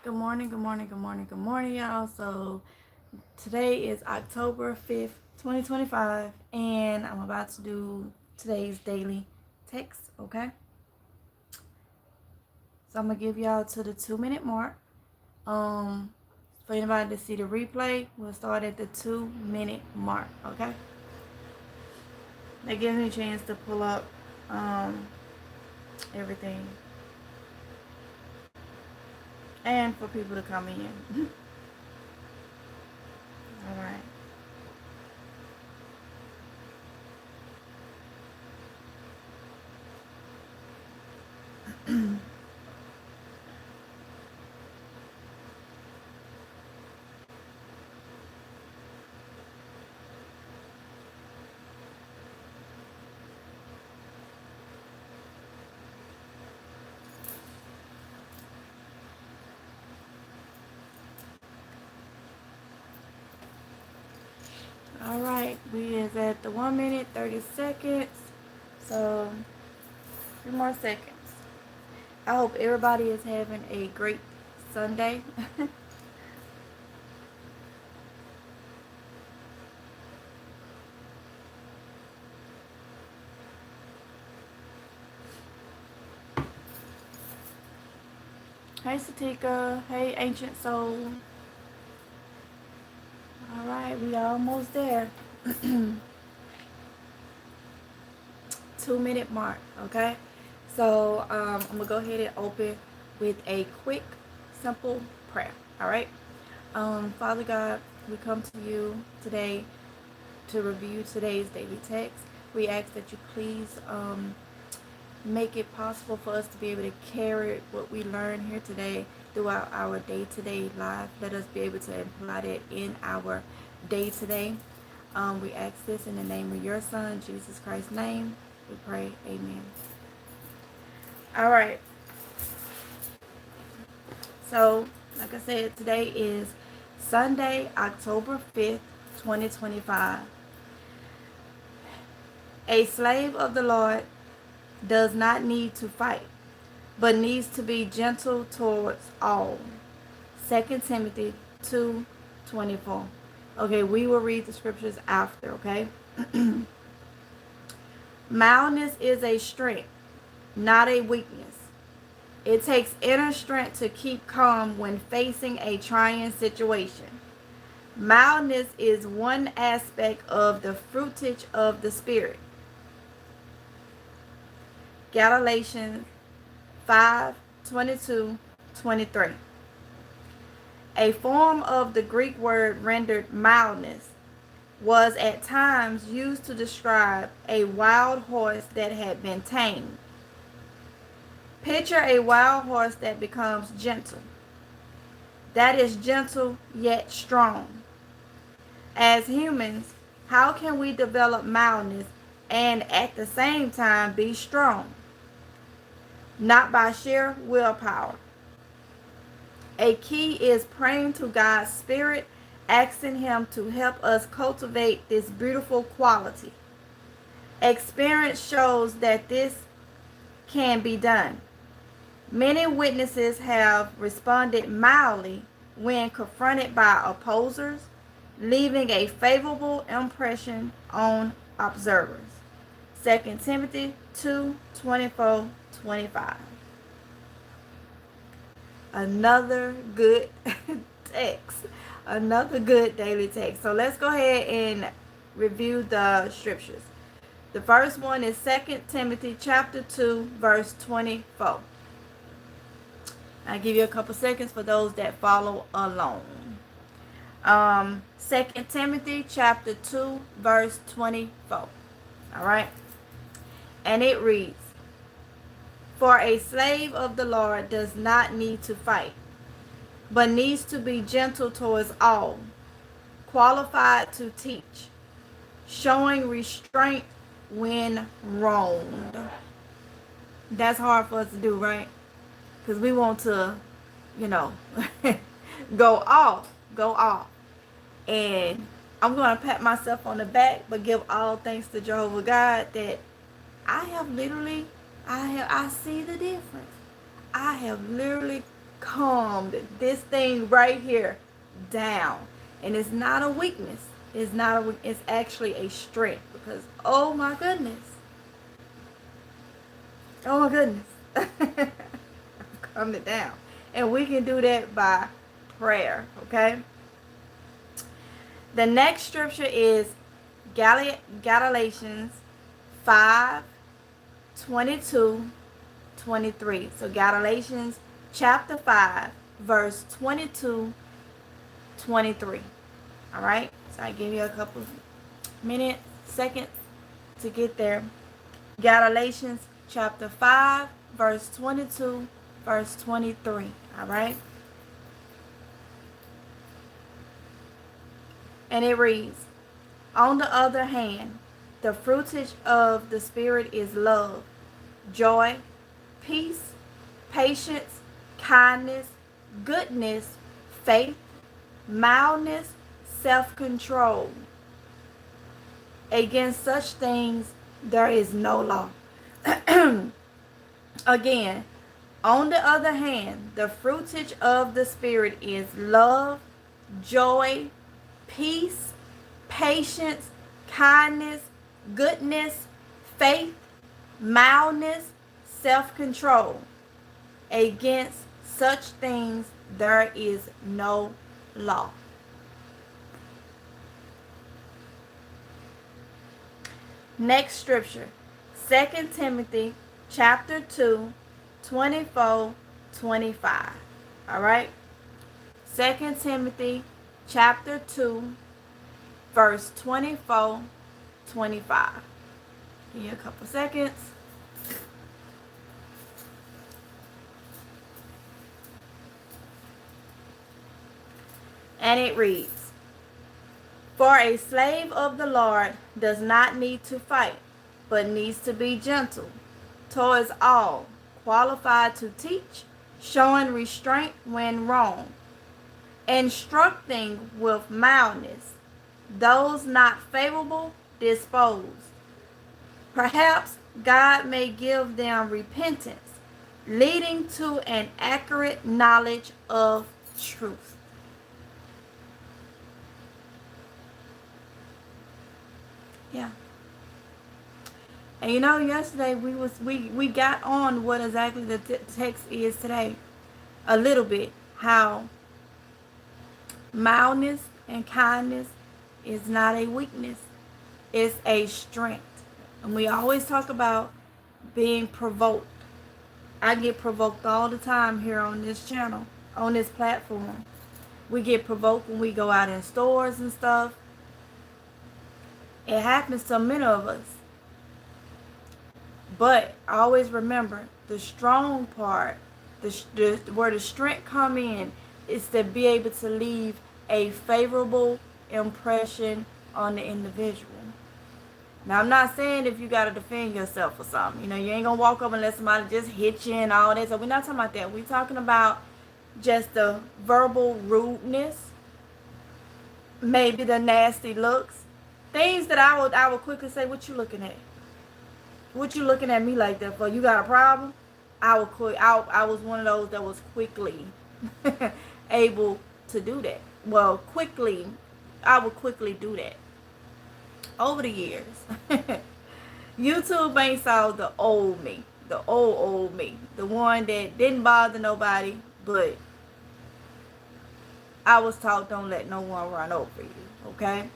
Good morning, good morning, good morning, good morning, y'all. So today is October 5th, 2025, and I'm about to do today's daily text, okay? So I'm gonna give y'all to the 2-minute mark. For anybody to see the replay, we'll start at the 2-minute mark, okay? That gives me a chance to pull up everything and for people to come in. All right. All right, we is at the 1 minute 30 seconds. So 3 more seconds. I hope everybody is having a great Sunday. Hey Satika. Hey Ancient Soul. All right, we almost there. 2-minute mark, okay? So I'm gonna go ahead and open with a quick, simple prayer. All right. Father God, we come to you today to review today's daily text. We ask that you please make it possible for us to be able to carry what we learn here today throughout our day-to-day life. Let us be able to apply that in our day-to-day. We ask this in the name of your Son, Jesus Christ's name. We pray, amen. All right. So, like I said, today is Sunday, October 5th, 2025. A slave of the Lord does not need to fight, but needs to be gentle towards all. 2 Timothy 2:24. Okay, we will read the scriptures after, okay? Mildness is a strength, not a weakness. It takes inner strength to keep calm when facing a trying situation. Mildness is one aspect of the fruitage of the Spirit. Galatians 5:22-23. A form of the Greek word rendered mildness was at times used to describe a wild horse that had been tamed. Picture a wild horse that becomes gentle. That is gentle yet strong. As humans, how can we develop mildness and at the same time be strong? Not by sheer willpower. A key is praying to God's Spirit, asking Him to help us cultivate this beautiful quality. Experience shows that this can be done. Many witnesses have responded mildly when confronted by opposers, leaving a favorable impression on observers. 2 Timothy 2:24-25. Another good text. Another good daily text. So let's go ahead and review the scriptures. The first one is 2 Timothy chapter 2, verse 24. I'll give you a couple seconds for those that follow along. 2 Timothy chapter 2, verse 24. All right. And it reads, "For a slave of the Lord does not need to fight, but needs to be gentle towards all, qualified to teach, showing restraint when wronged." That's hard for us to do, right? Because we want to, you know, go off. And I'm going to pat myself on the back, but give all thanks to Jehovah God that I see the difference. I have literally calmed this thing right here down. And it's not a weakness. It's not a, it's actually a strength, because oh my goodness. Oh my goodness. I've calmed it down. And we can do that by prayer, okay? The next scripture is Galatians 5:22-23. So Galatians chapter 5, verse 22-23. All right? So I give you a couple of minutes, seconds to get there. Galatians chapter 5, verse 22, verse 23. All right? And it reads, on the other hand, the fruitage of the Spirit is love, joy, peace, patience, kindness, goodness, faith, mildness, self-control. Against such things there is no law. Again, on the other hand, the fruitage of the Spirit is love, joy, peace, patience, kindness, goodness, faith, mildness, self-control. Against such things there is no law. Next scripture, 2 Timothy chapter 2, 24-25. All right? 2 Timothy chapter 2, verse 24-25. Give you a couple seconds. And it reads, for a slave of the Lord does not need to fight, but needs to be gentle towards all, qualified to teach, showing restraint when wrong, instructing with mildness those not favorable disposed. Perhaps God may give them repentance, leading to an accurate knowledge of truth. Yeah. And you know, yesterday we got on what exactly the text is today. A little bit. How mildness and kindness is not a weakness. It's a strength. And we always talk about being provoked. I get provoked all the time here on this channel, on this platform. We get provoked when we go out in stores and stuff. It happens to many of us. But always remember, the strong part, where the strength come in, is to be able to leave a favorable impression on the individual. Now, I'm not saying if you got to defend yourself or something. You know, you ain't going to walk up and let somebody just hit you and all that. So we're not talking about that. We're talking about just the verbal rudeness, maybe the nasty looks. Things that I would quickly say, what you looking at? What you looking at me like that for? You got a problem? I was one of those that was quickly able to do that. Well, I would quickly do that. Over the years, YouTube ain't saw the old me, the old me, the one that didn't bother nobody, but I was taught don't let no one run over you, okay?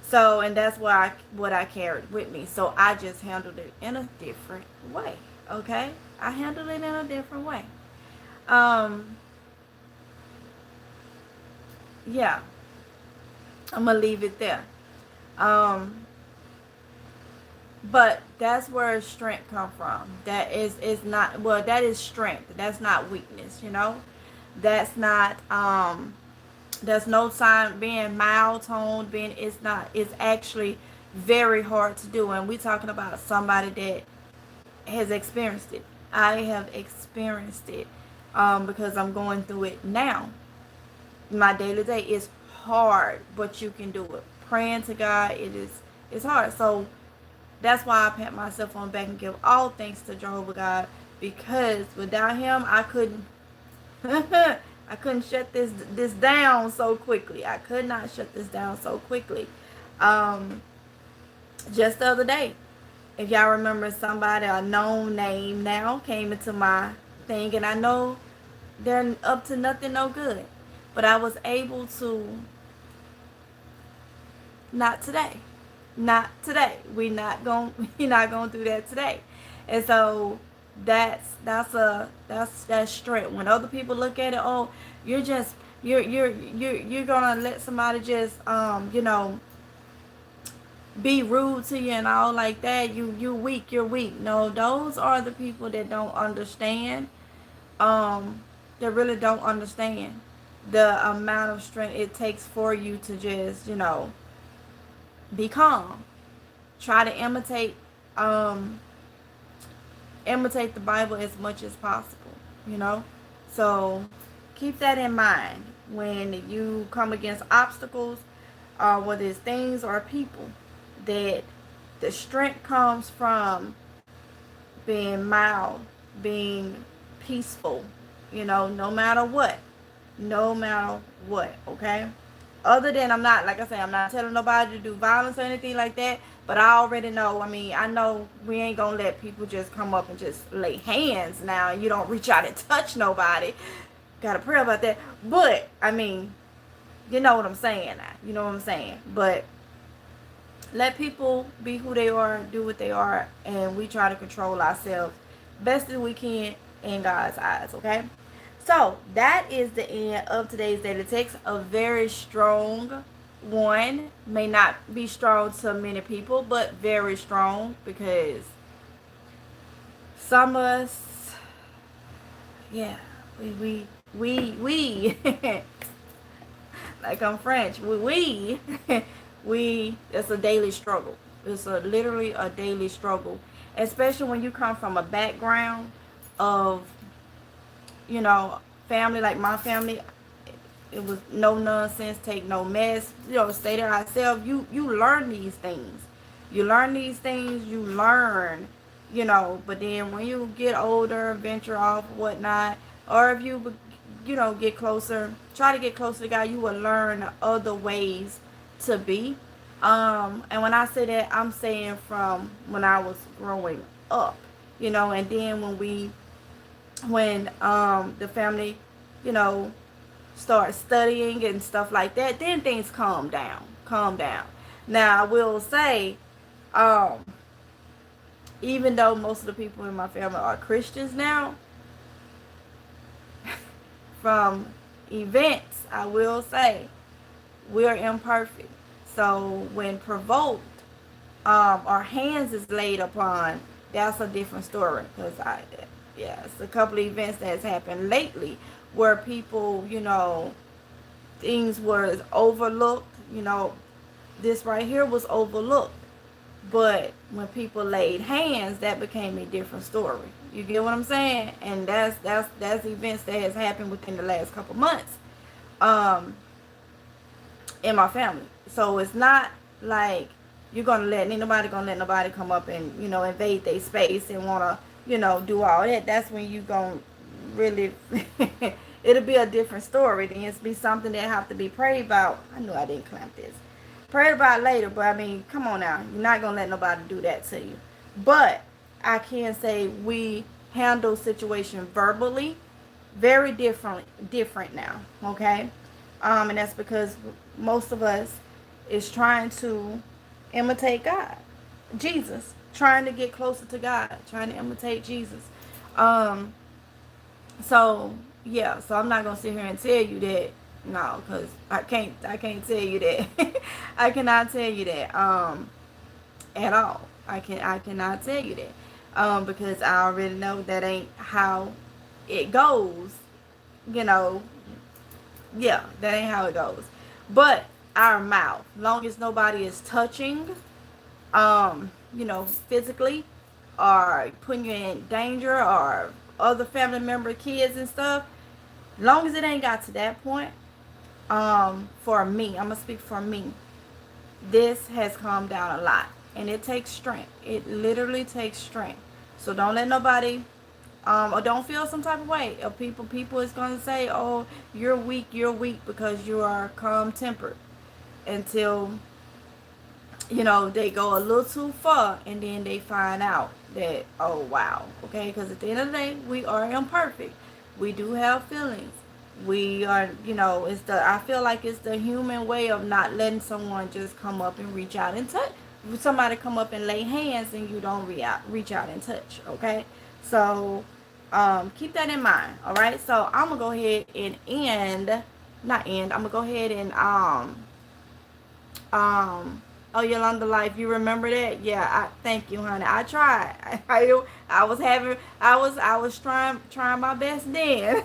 So, and that's what I carried with me. So I just handled it in a different way. Okay? I handled it in a different way. Yeah. I'm gonna leave it there. But that's where strength come from. That is not, well, that is strength. That's not weakness, you know? That's not there's no sign being mild toned, it's actually very hard to do. And we're talking about somebody that has experienced it. I have experienced it because I'm going through it now. My daily day is hard, but you can do it. Praying to God, it's hard. So that's why I pat myself on the back and give all thanks to Jehovah God, because without him I couldn't I couldn't shut this down so quickly. I could not shut this down so quickly. Um, just the other day, if y'all remember, somebody, a known name now, came into my thing, and I know they're up to nothing no good, but I was able to, not today, not today. We're not gonna do that today. And so that's strength. When other people look at it, oh, you're just you're gonna let somebody just be rude to you and all like that. You weak, you're weak. No, those are the people that don't understand. That really don't understand the amount of strength it takes for you to just, be calm. Try to imitate the Bible as much as possible, you know? So keep that in mind when you come against obstacles, whether it's things or people, that the strength comes from being mild, being peaceful, no matter what. No matter what, okay? Other than, like I said, I'm not telling nobody to do violence or anything like that, but I already know, I know we ain't gonna let people just come up and just lay hands now. You don't reach out and touch nobody. Gotta pray about that. But, you know what I'm saying now. You know what I'm saying. But let people be who they are, do what they are, and we try to control ourselves best as we can in God's eyes, okay? So that is the end of today's daily text. A very strong one. May not be strong to many people, but very strong, because some of us, yeah, we like I'm French. We it's a daily struggle. It's literally a daily struggle, especially when you come from a background of, family like my family. It was no nonsense, take no mess, stay to ourselves. You learn these things. You learn, but then when you get older, venture off, whatnot, or if you, get closer, try to get closer to God, you will learn other ways to be. And when I say that, I'm saying from when I was growing up, and then when the family, start studying and stuff like that, then things calm down. Now I will say, even though most of the people in my family are Christians now, from events, I will say we're imperfect. So when provoked, our hands is laid upon, that's a different story. Because it's a couple of events that's happened lately where people, things was overlooked. This right here was overlooked. But when people laid hands, that became a different story. You get what I'm saying? And that's events that has happened within the last couple months, in my family. So it's not like you're gonna let nobody come up and invade their space and wanna do all that. That's when you gonna really it'll be a different story. Then it's be something that have to be prayed about. I knew I didn't clamp this. Prayed about later, but come on now. You're not going to let nobody do that to you. But I can say we handle situation verbally very different now, okay? And that's because most of us is trying to imitate God, Jesus, trying to get closer to God, trying to imitate Jesus. So I'm not going to sit here and tell you that. No, because I can't tell you that. I cannot tell you that at all. I cannot tell you that because I already know that ain't how it goes. That ain't how it goes. But our mouth, long as nobody is touching, physically, or putting you in danger, or other family member, kids and stuff, long as it ain't got to that point. For me, I'm gonna speak for me, this has calmed down a lot, and it takes strength. It literally takes strength. So don't let nobody Or don't feel some type of way. Or people is gonna say, "Oh, you're weak because you are calm tempered," until they go a little too far, and then they find out that, oh wow, okay, because at the end of the day, we are imperfect. We do have feelings. We are, it's the I feel like it's the human way of not letting someone just come up and reach out and touch. Somebody come up and lay hands and you don't reach out and touch, okay? So keep that in mind. All right, so I'm gonna go ahead and I'm gonna go ahead and um, oh, Yolanda Life, you remember that? Yeah, thank you, honey. I tried. I was trying my best then,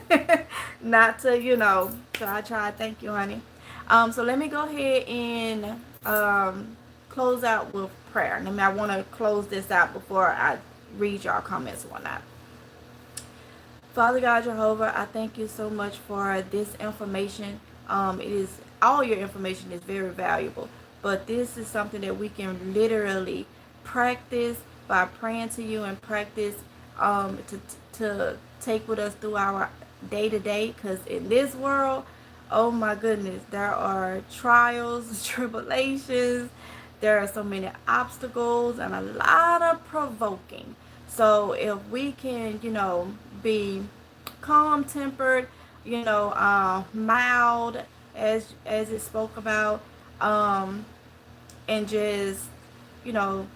not to, So I tried. Thank you, honey. So let me go ahead and close out with prayer. I want to close this out before I read your comments and whatnot. Father God, Jehovah, I thank you so much for this information. It is all your information is very valuable, but this is something that we can literally practice by praying to you, and practice to take with us through our day to day. Because in this world, oh my goodness, there are trials, tribulations. There are so many obstacles and a lot of provoking. So if we can, be calm tempered, mild, as it spoke about, and just, you know,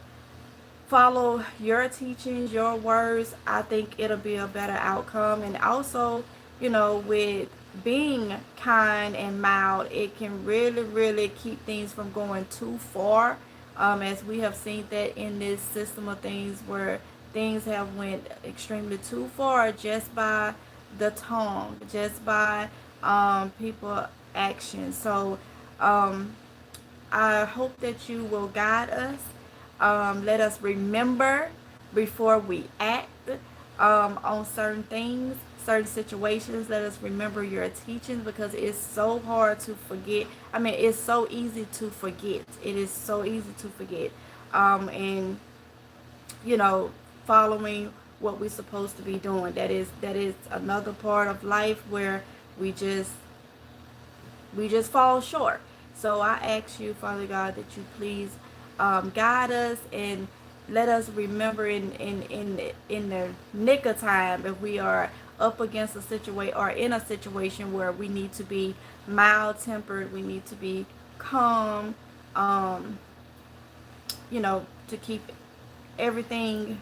follow your teachings, your words, I think it'll be a better outcome. And also, with being kind and mild, it can really, really keep things from going too far. As we have seen that in this system of things, where things have went extremely too far just by the tongue, just by people action. So I hope that you will guide us. Let us remember before we act on certain things, certain situations. Let us remember your teachings, because it's so hard to forget. It's so easy to forget. It is so easy to forget. And following what we're supposed to be doing. That is another part of life where we just fall short. So I ask you, Father God, that you please guide us and let us remember in the nick of time, if we are up against a situation or in a situation where we need to be mild tempered, we need to be calm, to keep everything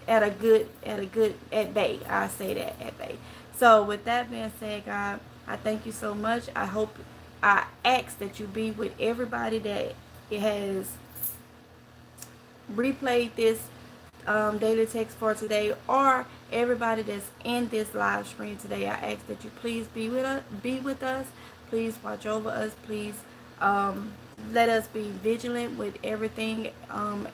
at bay. I say that, at bay. So with that being said, God, I thank you so much. I ask that you be with everybody that has replayed this daily text for today, or everybody that's in this live stream today. I ask that you please be with us. Please watch over us. Please let us be vigilant with everything,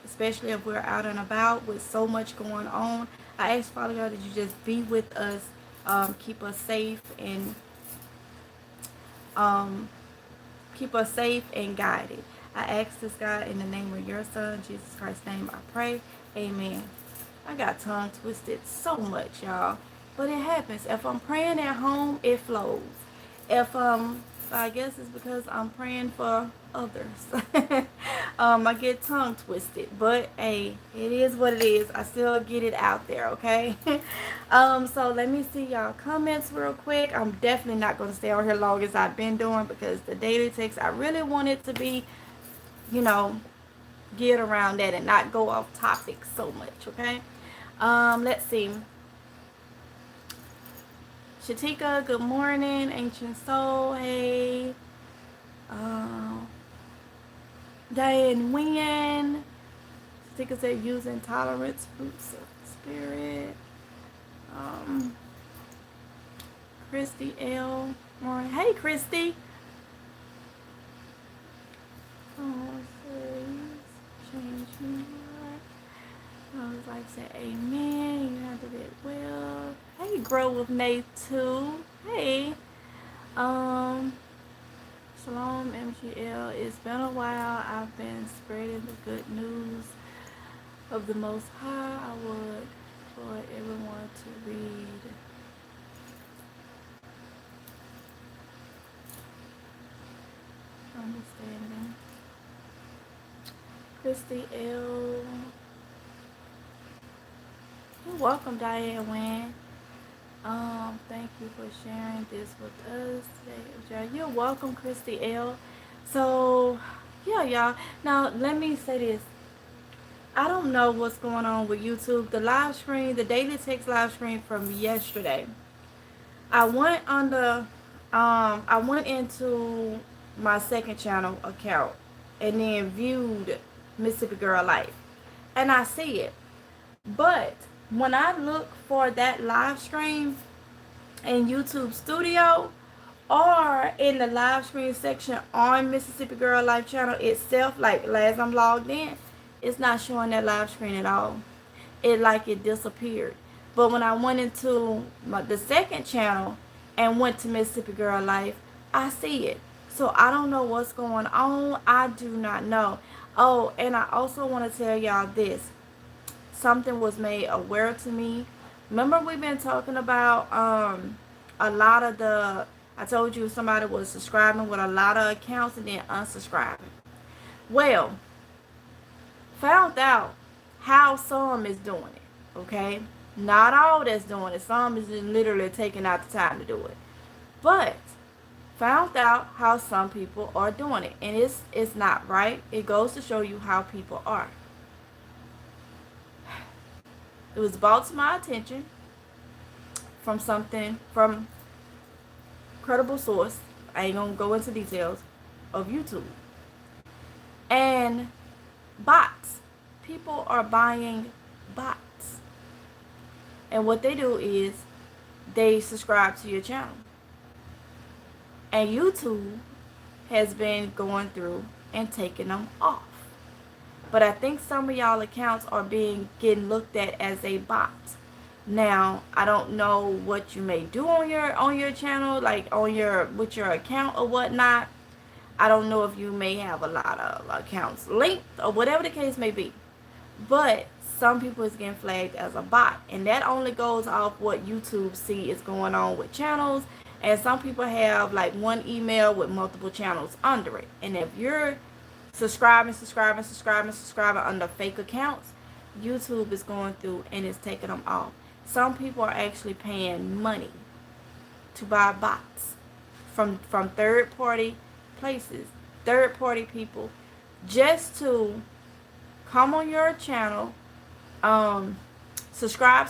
especially if we're out and about with so much going on. I ask, Father God, that you just be with us, keep us safe, and guided. I ask this, God, in the name of your Son, Jesus Christ's name, I pray. Amen. I got tongue twisted so much, y'all. But it happens. If I'm praying at home, it flows. If I guess it's because I'm praying for others. I get tongue twisted. But hey, it is what it is. I still get it out there, okay? So let me see y'all comments real quick. I'm definitely not going to stay on here long as I've been doing, because the daily text, I really want it to be, geared around that and not go off topic so much, okay? Let's see. Shatika, good morning. Ancient Soul, hey. Diane Wynn. Shatika said, using tolerance, fruits of spirit. Christy L. Morning. Hey, Christy. Change me. I was like, say amen. You handled it well. Hey, Grow with Nate too. Hey. Shalom MGL. It's been a while. I've been spreading the good news of the Most High. I would for everyone to read. Understanding. Christy L. You're welcome, Diane Wynn. Thank you for sharing this with us today. You're welcome, Christy L. So, yeah, y'all. Now, let me say this. I don't know what's going on with YouTube. The live stream, the Daily Text live stream from yesterday. I went I went into my second channel account and then viewed Mississippi Girl Life. And I see it. But when I look for that live stream in YouTube Studio or in the live stream section on Mississippi Girl Life channel itself, like as I'm logged in, it's not showing that live stream at all. It disappeared. But when I went into the second channel and went to Mississippi Girl Life, I see it. So I don't know what's going on. I do not know. Oh, and I also want to tell y'all this. Something was made aware to me. Remember we've been talking about a lot of the, I told you somebody was subscribing with a lot of accounts and then unsubscribing. Well, found out how some is doing it, okay? Not all that's doing it. Some is just literally taking out the time to do it. But found out how some people are doing it. And it's not right. It goes to show you how people are. It was brought to my attention from credible source. I ain't gonna go into details of YouTube. And bots. People are buying bots. And what they do is they subscribe to your channel. And YouTube has been going through and taking them off. But I think some of y'all accounts are getting looked at as a bot. Now, I don't know what you may do on your channel, like with your account or whatnot. I don't know if you may have a lot of accounts linked or whatever the case may be. But some people is getting flagged as a bot. And that only goes off what YouTube see is going on with channels. And some people have like one email with multiple channels under it. And if you're subscribing under fake accounts, YouTube is going through and it's taking them off. Some people are actually paying money to buy bots from third-party places, third-party people, just to come on your channel, subscribe.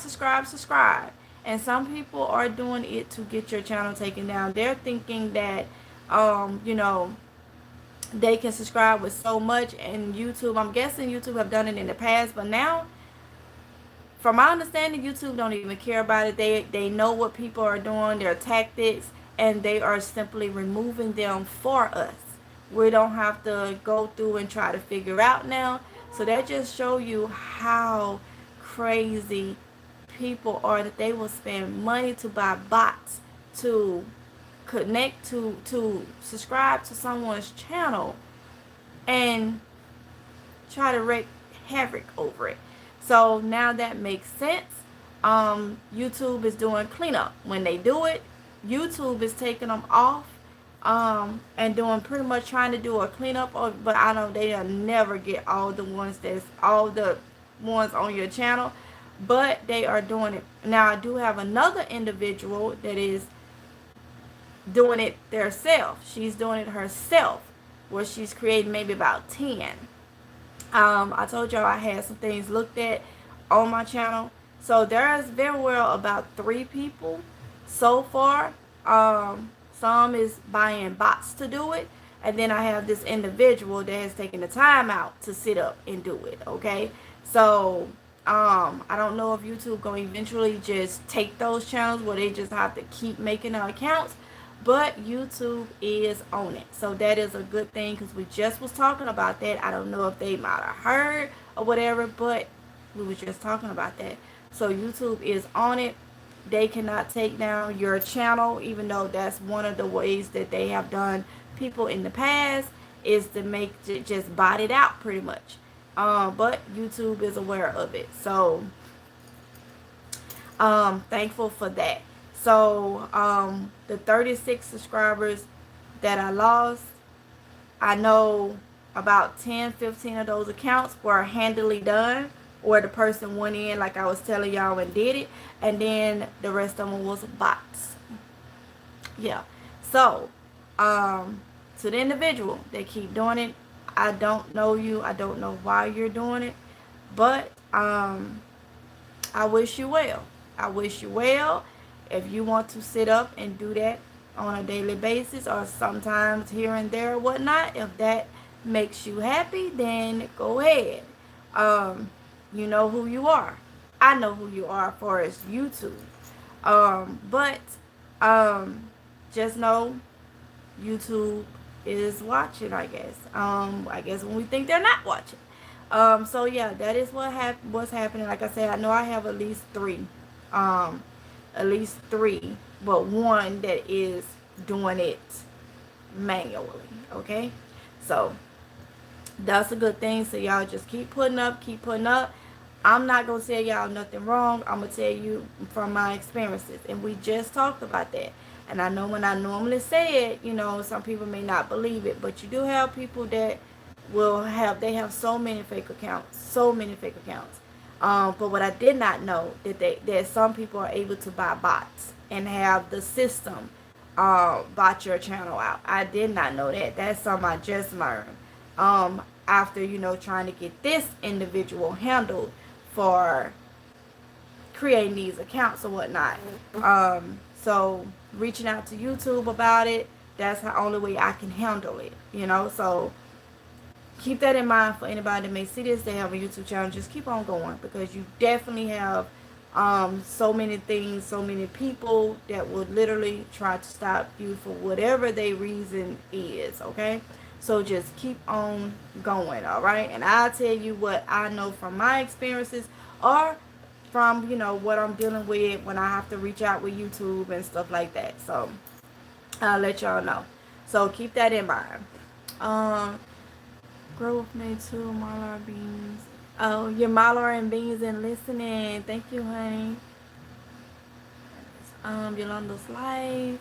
And some people are doing it to get your channel taken down. They're thinking that, they can subscribe with so much, and YouTube, I'm guessing YouTube have done it in the past, but now, from my understanding, YouTube don't even care about it. They know what people are doing, their tactics, and they are simply removing them for us. We don't have to go through and try to figure out now. So that just show you how crazy people are, that they will spend money to buy bots to connect to subscribe to someone's channel and try to wreak havoc over it. So now that makes sense. YouTube is doing cleanup. When they do it, YouTube is taking them off and doing pretty much trying to do a cleanup but I know they'll never get all the ones on your channel, but they are doing it. Now I do have another individual that is doing it herself. She's doing it herself, where she's creating maybe about 10. I told y'all I had some things looked at on my channel. So there's very well about 3 people so far. Some is buying bots to do it. And then I have this individual that has taken the time out to sit up and do it. Okay. So I don't know if YouTube gonna eventually just take those channels where they just have to keep making their accounts. But YouTube is on it. So that is a good thing, because we just was talking about that. I don't know if they might have heard or whatever, but we were just talking about that. So YouTube is on it. They cannot take down your channel, even though that's one of the ways that they have done people in the past, is to just bot it out pretty much. But YouTube is aware of it. So Thankful for that. So the 36 subscribers that I lost, I know about 10, 15 of those accounts were handily done, or the person went in like I was telling y'all and did it, and then the rest of them was bots. Yeah. So to the individual that keep doing it, I don't know you, I don't know why you're doing it, but I wish you well. I wish you well. If you want to sit up and do that on a daily basis or sometimes here and there or whatnot, if that makes you happy, then go ahead. You know who you are. I know who you are as far as YouTube. But just know YouTube is watching, I guess. I guess when we think they're not watching. So yeah, that is what's happening. Like I said, I know I have at least three. At least three, but one that is doing it manually. Okay? So that's a good thing. So y'all just keep putting up, keep putting up. I'm not gonna tell y'all nothing wrong. I'm gonna tell you from my experiences, and we just talked about that. And I know when I normally say it, some people may not believe it, but you do have people that they have so many fake accounts, so many fake accounts. But what I did not know that some people are able to buy bots and have the system bot your channel out. I did not know that. That's something I just learned. After trying to get this individual handled for creating these accounts or whatnot. So reaching out to YouTube about it, that's the only way I can handle it. So keep that in mind for anybody that may see this. They have a YouTube channel. Just keep on going, because you definitely have so many things, so many people that would literally try to stop you for whatever their reason is. Okay, so just keep on going. All right, and I'll tell you what I know from my experiences, or from what I'm dealing with when I have to reach out with YouTube and stuff like that. So I'll let y'all know. So keep that in mind. Growth made two Malar beans. Oh, your Malar and beans and listening. Thank you, honey. Yolanda's life.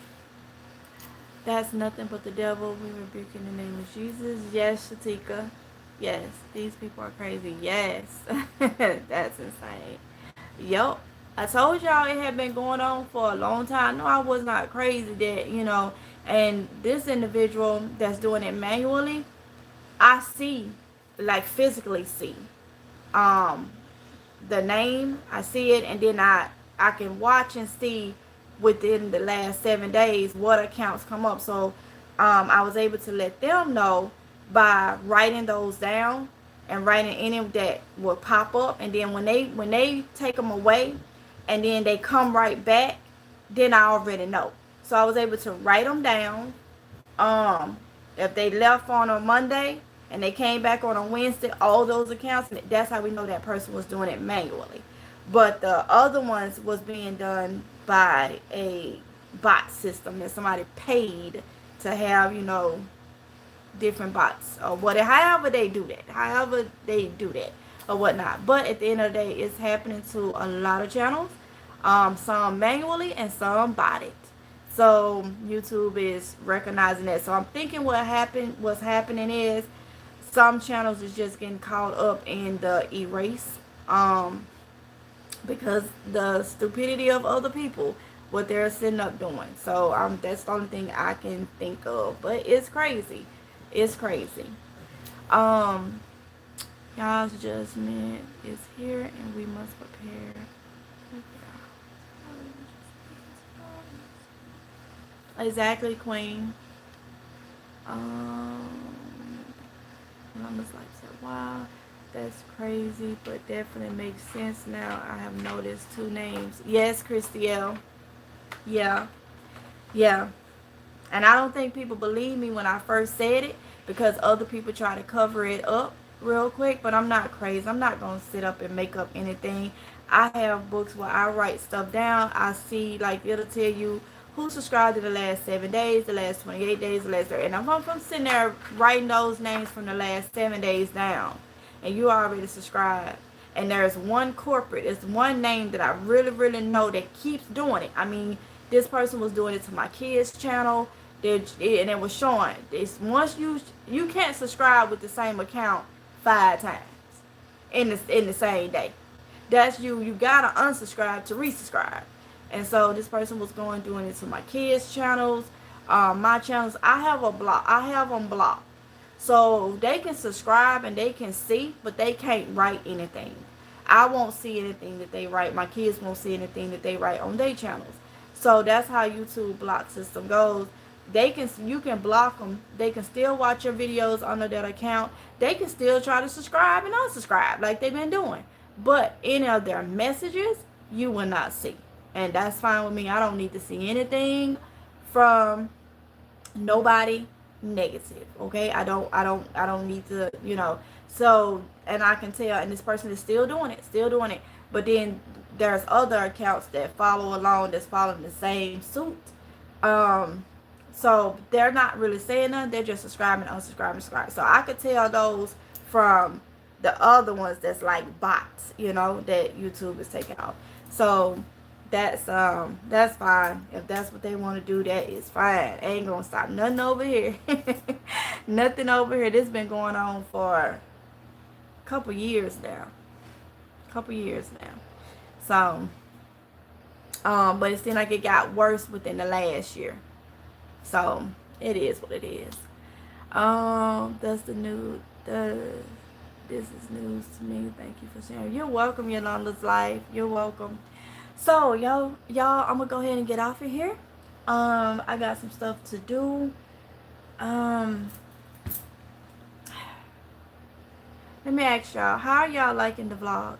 That's nothing but the devil. We rebuke in the name of Jesus. Yes, Shatika. Yes, these people are crazy. Yes. That's insane. Yup. I told y'all it had been going on for a long time. No, I was not crazy that, and this individual that's doing it manually, I see, like physically see, the name. I see it, and then I can watch and see within the last 7 days what accounts come up. So I was able to let them know by writing those down and writing any that will pop up, and then when they take them away and then they come right back, then I already know. So I was able to write them down. If they left on a Monday and they came back on a Wednesday, all those accounts, that's how we know that person was doing it manually. But the other ones was being done by a bot system that somebody paid to have, different bots or whatever. However they do that, or whatnot. But at the end of the day, it's happening to a lot of channels. Some manually and some botted. So YouTube is recognizing that. So I'm thinking what's happening is some channels is just getting caught up in the erase, because the stupidity of other people, what they're sitting up doing. So that's the only thing I can think of. But it's crazy. It's crazy. Y'all's judgment is here, and we must prepare. Exactly, Queen. Columbus like said, wow, that's crazy, but definitely makes sense now. I have noticed 2 names. Yes, Christiel. Yeah. Yeah. And I don't think people believe me when I first said it, because other people try to cover it up real quick, but I'm not crazy. I'm not going to sit up and make up anything. I have books where I write stuff down. I see, like, it'll tell you who subscribed in the last 7 days, the last 28 days, the last 30. And I'm sitting there writing those names from the last 7 days down. And you already subscribed. And there's one corporate, it's one name that I really, really know that keeps doing it. I mean, this person was doing it to my kids' channel, and it was showing. It's once you can't subscribe with the same account 5 times in the same day. That's you gotta unsubscribe to resubscribe. And so this person was doing it to my kids' channels, my channels. I have them blocked. So they can subscribe and they can see, but they can't write anything. I won't see anything that they write. My kids won't see anything that they write on their channels. So that's how YouTube block system goes. You can block them. They can still watch your videos under that account. They can still try to subscribe and unsubscribe like they've been doing. But any of their messages, you will not see. And that's fine with me. I don't need to see anything from nobody negative. Okay? I don't need to, So, and I can tell, and this person is still doing it. But then there's other accounts that follow along, that's following the same suit. So they're not really saying nothing. They're just subscribing, unsubscribing, subscribing. So I could tell those from the other ones that's like bots, that YouTube is taking off. So that's fine. If that's what they want to do, that is fine. Ain't gonna stop nothing over here. Nothing over here. This been going on for a couple years now. So, but it seemed like it got worse within the last year. So it is what it is. That's the new. This is news to me. Thank you for sharing. You're welcome, Yolanda's Life. You're welcome. So, y'all, I'm gonna go ahead and get off of here. I got some stuff to do. Let me ask y'all, how are y'all liking the vlogs?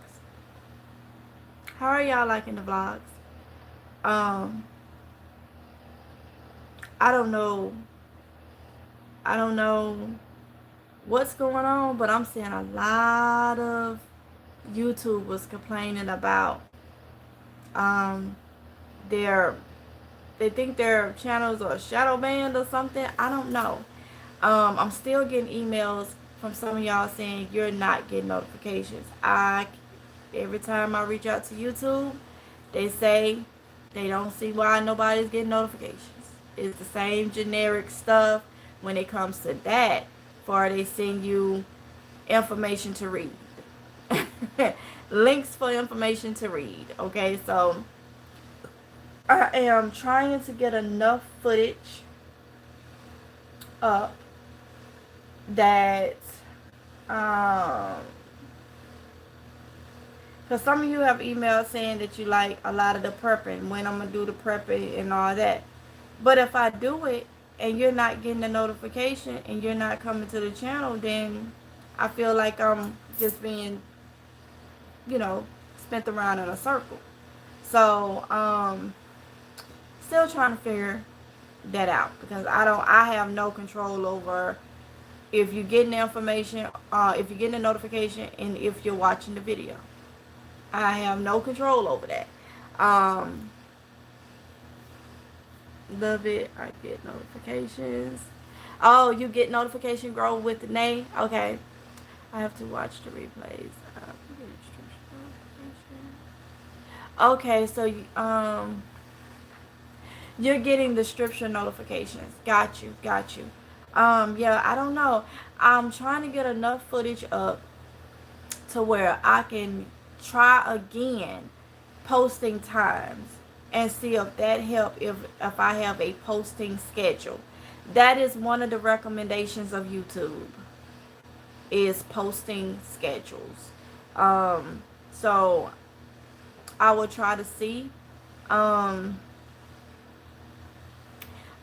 I don't know what's going on, but I'm seeing a lot of YouTubers complaining about they think their channels are shadow banned or something. I don't know. I'm still getting emails from some of y'all saying you're not getting notifications. Every time I reach out to YouTube, they say they don't see why nobody's getting notifications. It's the same generic stuff when it comes to that, for they send you information to read. Links for information to read. Okay, so I am trying to get enough footage up that because some of you have emailed saying that you like a lot of the prepping, when I'm gonna do the prepping and all that. But if I do it and you're not getting the notification and you're not coming to the channel, then I feel like I'm just being, spent around in a circle. So, still trying to figure that out, because I have no control over if you're getting the information, if you're getting the notification, and if you're watching the video. I have no control over that. Love it. I get notifications. Oh, you get notification grow with the name? Okay. I have to watch the replays. Okay, so you're getting the scripture notifications. Got you. Yeah, I don't know. I'm trying to get enough footage up to where I can try again posting times and see if that help, if I have a posting schedule. That is one of the recommendations of YouTube, is posting schedules. So I will try to see. I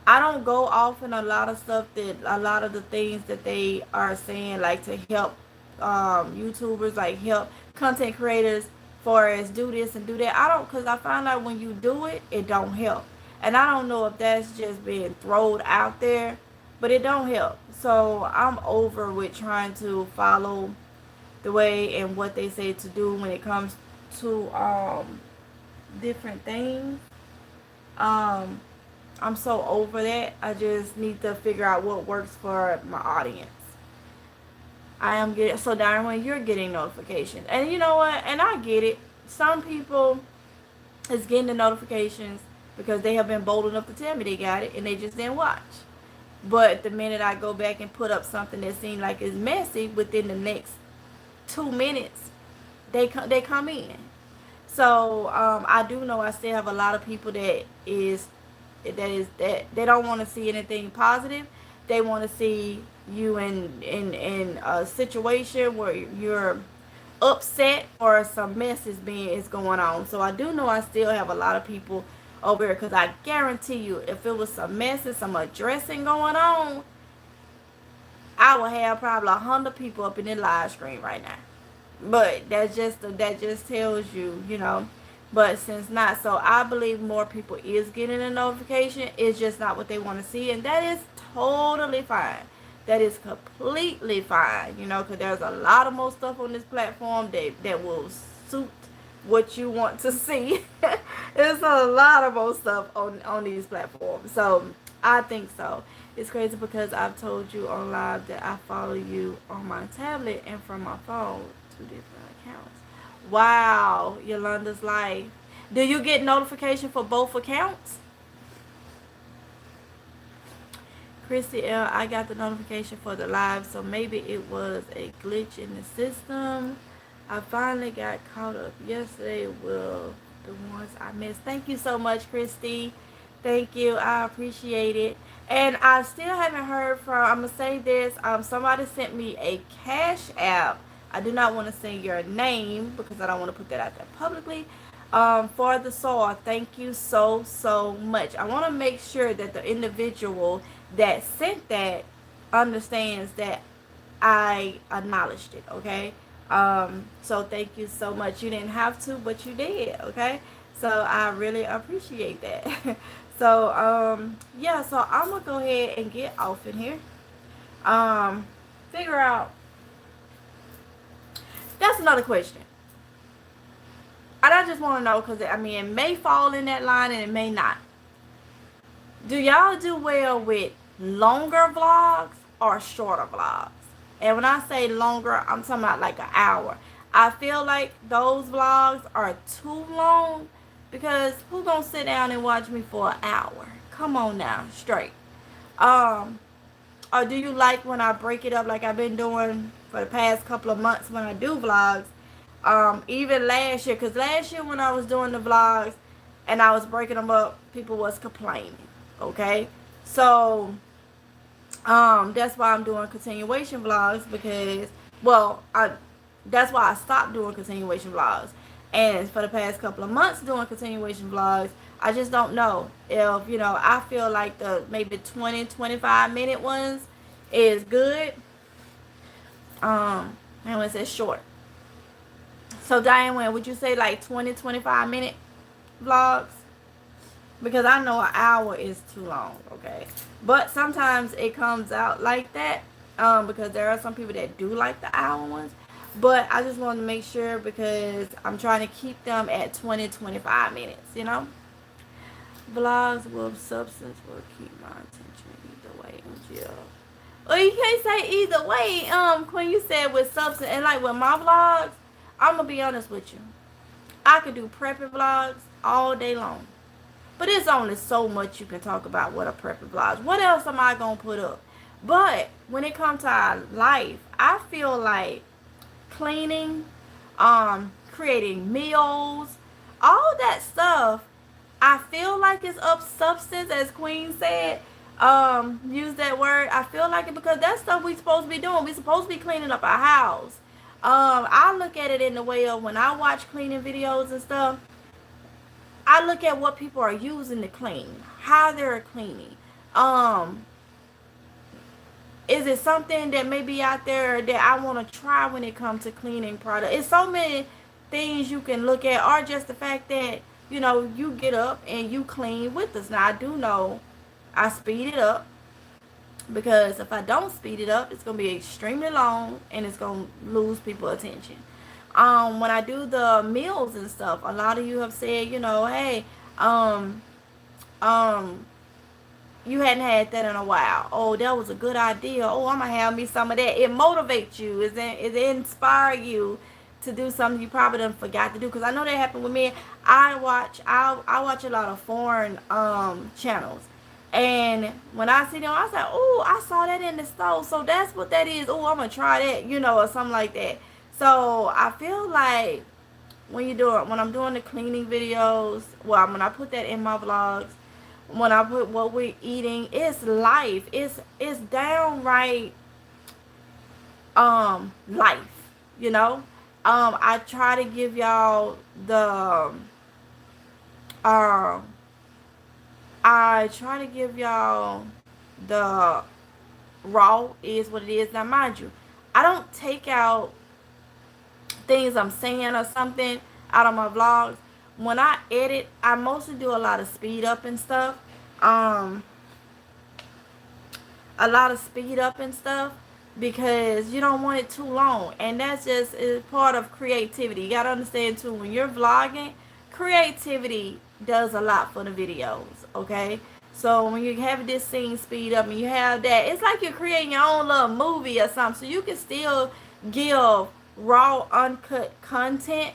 don't go off in a lot of stuff, that a lot of the things that they are saying, like to help YouTubers, like help content creators for as do this and do that. I don't, because I find out when you do it, it don't help. And I don't know if that's just being thrown out there, but it don't help. So I'm over with trying to follow the way and what they say to do when it comes to different things. I'm so over that. I just need to figure out what works for my audience. I am getting, so darn when you're getting notifications. And you know what? And I get it. Some people is getting the notifications because they have been bold enough to tell me they got it and they just didn't watch. But the minute I go back and put up something that seems like it's messy, within the next 2 minutes, they come in. So I do know I still have a lot of people that they don't want to see anything positive. They want to see you in a situation where you're upset or some mess is going on. So I do know I still have a lot of people over here, because I guarantee you, if it was some mess and some addressing going on, I would have probably 100 people up in the live stream right now. But that just tells you, But since not, so I believe more people is getting a notification. It's just not what they want to see, and that is totally fine. That is completely fine, because there's a lot of more stuff on this platform that will suit what you want to see. There's a lot of more stuff on these platforms. So I think so. It's crazy because I've told you on live that I follow you on my tablet and from my phone, 2 different accounts. Wow, Yolanda's life. Do you get notification for both accounts? Christy L, I got the notification for the live, so maybe it was a glitch in the system. I finally got caught up yesterday with the ones I missed. Thank you so much, Christy. Thank you. I appreciate it. And I still haven't heard from, I'm going to say this, somebody sent me a Cashapp. I do not want to say your name because I don't want to put that out there publicly. For the soil, thank you so much. I want to make sure that the individual that sent that understands that I acknowledged it, okay? So thank you so much. You didn't have to, but you did, okay? So I really appreciate that. So yeah, so I'm gonna go ahead and get off in here. Figure out, that's another question. And I just want to know, because I mean, it may fall in that line and it may not. Do y'all do well with longer vlogs or shorter vlogs? And when I say longer, I'm talking about like an hour. I feel like those vlogs are too long, because who gonna sit down and watch me for an hour? Come on now, straight. Or do you like when I break it up like I've been doing for the past couple of months when I do vlogs? Even last year, because last year when I was doing the vlogs and I was breaking them up, people was complaining, okay? So that's why I'm doing continuation vlogs, because, well, that's why I stopped doing continuation vlogs. And for the past couple of months doing continuation vlogs, I just don't know if, I feel like the maybe 20-25 minute ones is good. And when it says short. So Diane, would you say like 20-25 minute vlogs? Because I know an hour is too long, okay? But sometimes it comes out like that, because there are some people that do like the hour ones. But I just want to make sure, because I'm trying to keep them at 20-25 minutes, Vlogs with substance will keep my attention either way. Yeah. Well, you can't say either way. When you said with substance, and like with my vlogs, I'm gonna be honest with you. I could do prepping vlogs all day long. But there's only so much you can talk about with a prepping vlog. What else am I going to put up? But when it comes to our life, I feel like cleaning, creating meals, all that stuff, I feel like it's up substance, as Queen said. Use that word. I feel like it because that's stuff we supposed to be doing. We supposed to be cleaning up our house. I look at it in the way of when I watch cleaning videos and stuff, I look at what people are using to clean, how they're cleaning. Is it something that may be out there that I want to try when it comes to cleaning products? It's so many things you can look at, or just the fact that, you get up and you clean with us. Now, I do know I speed it up, because if I don't speed it up, it's going to be extremely long and it's going to lose people's attention. When I do the meals and stuff, a lot of you have said, hey, you hadn't had that in a while. Oh, that was a good idea. Oh, I'm gonna have me some of that. It motivates you. It inspire you to do something you probably done forgot to do. Because I know that happened with me. I watch a lot of foreign channels. And when I see them, I was like, oh, I saw that in the store. So that's what that is. Oh, I'm gonna try that, or something like that. So I feel like when I'm doing the cleaning videos, well, when I put that in my vlogs, when I put what we're eating, it's life. It's downright life, I try to give y'all the um I try to give y'all the raw is what it is. Now mind you, I don't take out things I'm saying or something out of my vlogs. When I edit, I mostly do a lot of speed up and stuff. Um, a lot of speed up and stuff because you don't want it too long, and that's just is part of creativity. You gotta understand too, when you're vlogging, creativity does a lot for the videos. Okay, so when you have this scene speed up and you have that, it's like you're creating your own little movie or something, so you can still give raw uncut content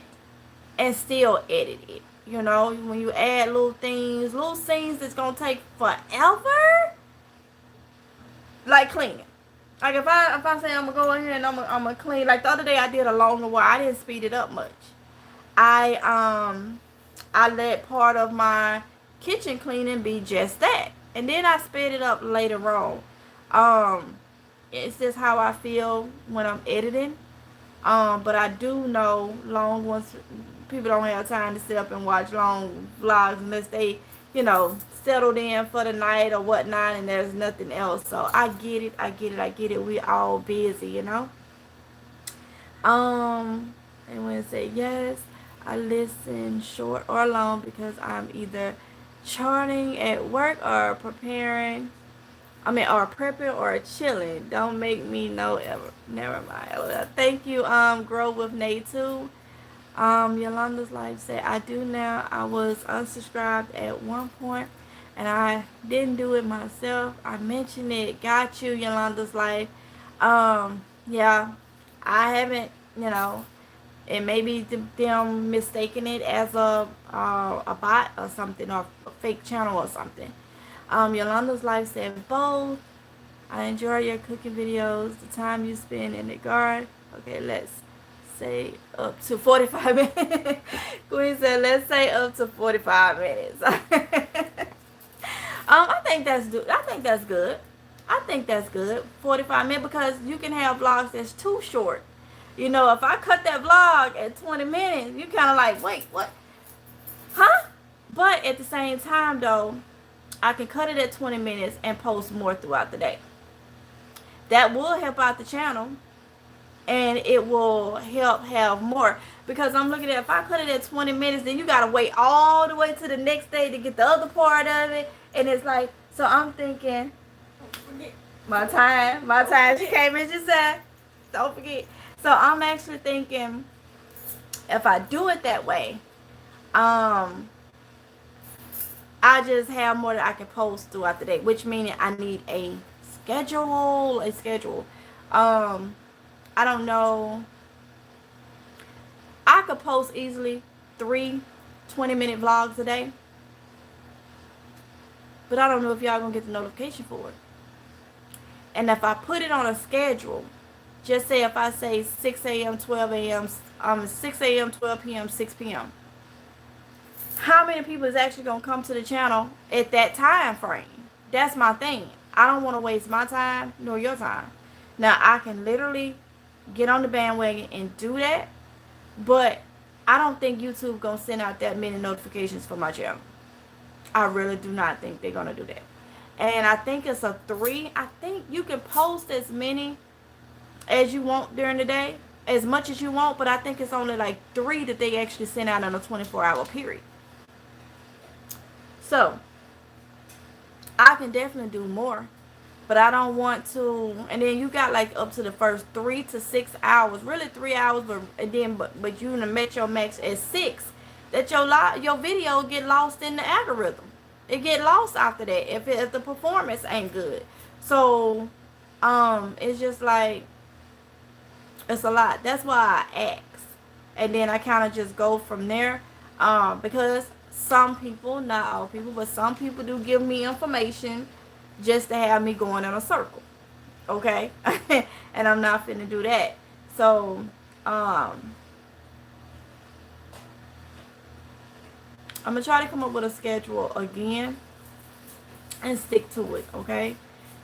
and still edit it. When you add little things, little scenes that's gonna take forever, like cleaning. Like if I say I'm gonna go in here and I'm gonna clean. Like the other day I did a longer one. I didn't speed it up much. I let part of my kitchen cleaning be just that, and then I sped it up later on. It's just how I feel when I'm editing. But I do know long ones, people don't have time to sit up and watch long vlogs unless they, settled in for the night or whatnot and there's nothing else. So I get it. We all busy. And when I say yes, I listen short or long because I'm either charting at work or preparing. Or prepping or chilling. Don't make me know ever. Never mind. Thank you, Grow with Nate too. Yolanda's Life said, I do now. I was unsubscribed at one point and I didn't do it myself. I mentioned it. Got you, Yolanda's Life. Yeah, I haven't, it may be them mistaking it as a bot or something, or a fake channel or something. Yolanda's Life said both. I enjoy your cooking videos, the time you spend in the garden. Okay, let's say up to 45 minutes. Queen said, let's say up to 45 minutes. I think that's good. I think that's good. 45 minutes, because you can have vlogs that's too short. If I cut that vlog at 20 minutes, you kind of like, wait, what? Huh? But at the same time, though, I can cut it at 20 minutes and post more throughout the day. That will help out the channel, and it will help have more. Because I'm looking at, if I cut it at 20 minutes, then you got to wait all the way to the next day to get the other part of it. And it's like, so I'm thinking, my time. She came in, she said, don't forget. So I'm actually thinking, if I do it that way, I just have more that I can post throughout the day, which means I need a schedule. I don't know. I could post easily 3 20-minute vlogs a day, but I don't know if y'all gonna get the notification for it. And if I put it on a schedule, just say if I say 6 a.m., 12 a.m., 6 a.m., 12 p.m., 6 p.m., how many people is actually going to come to the channel at that time frame? That's my thing. I don't want to waste my time nor your time. Now, I can literally get on the bandwagon and do that, but I don't think YouTube going to send out that many notifications for my channel. I really do not think they're going to do that. And I think it's a 3. I think you can post as many as you want during the day, as much as you want, but I think it's only like 3 that they actually send out in a 24-hour period. So, I can definitely do more, but I don't want to. And then you got like up to the first 3 to 6 hours, really 3 hours, but you met your max at 6. That your video get lost in the algorithm. It get lost after that if the performance ain't good. So it's just like, it's a lot. That's why I ask, and then I kind of just go from there. Because some people, not all people, but some people do give me information just to have me going in a circle. Okay, and I'm not finna do that. So I'm gonna try to come up with a schedule again and stick to it. Okay,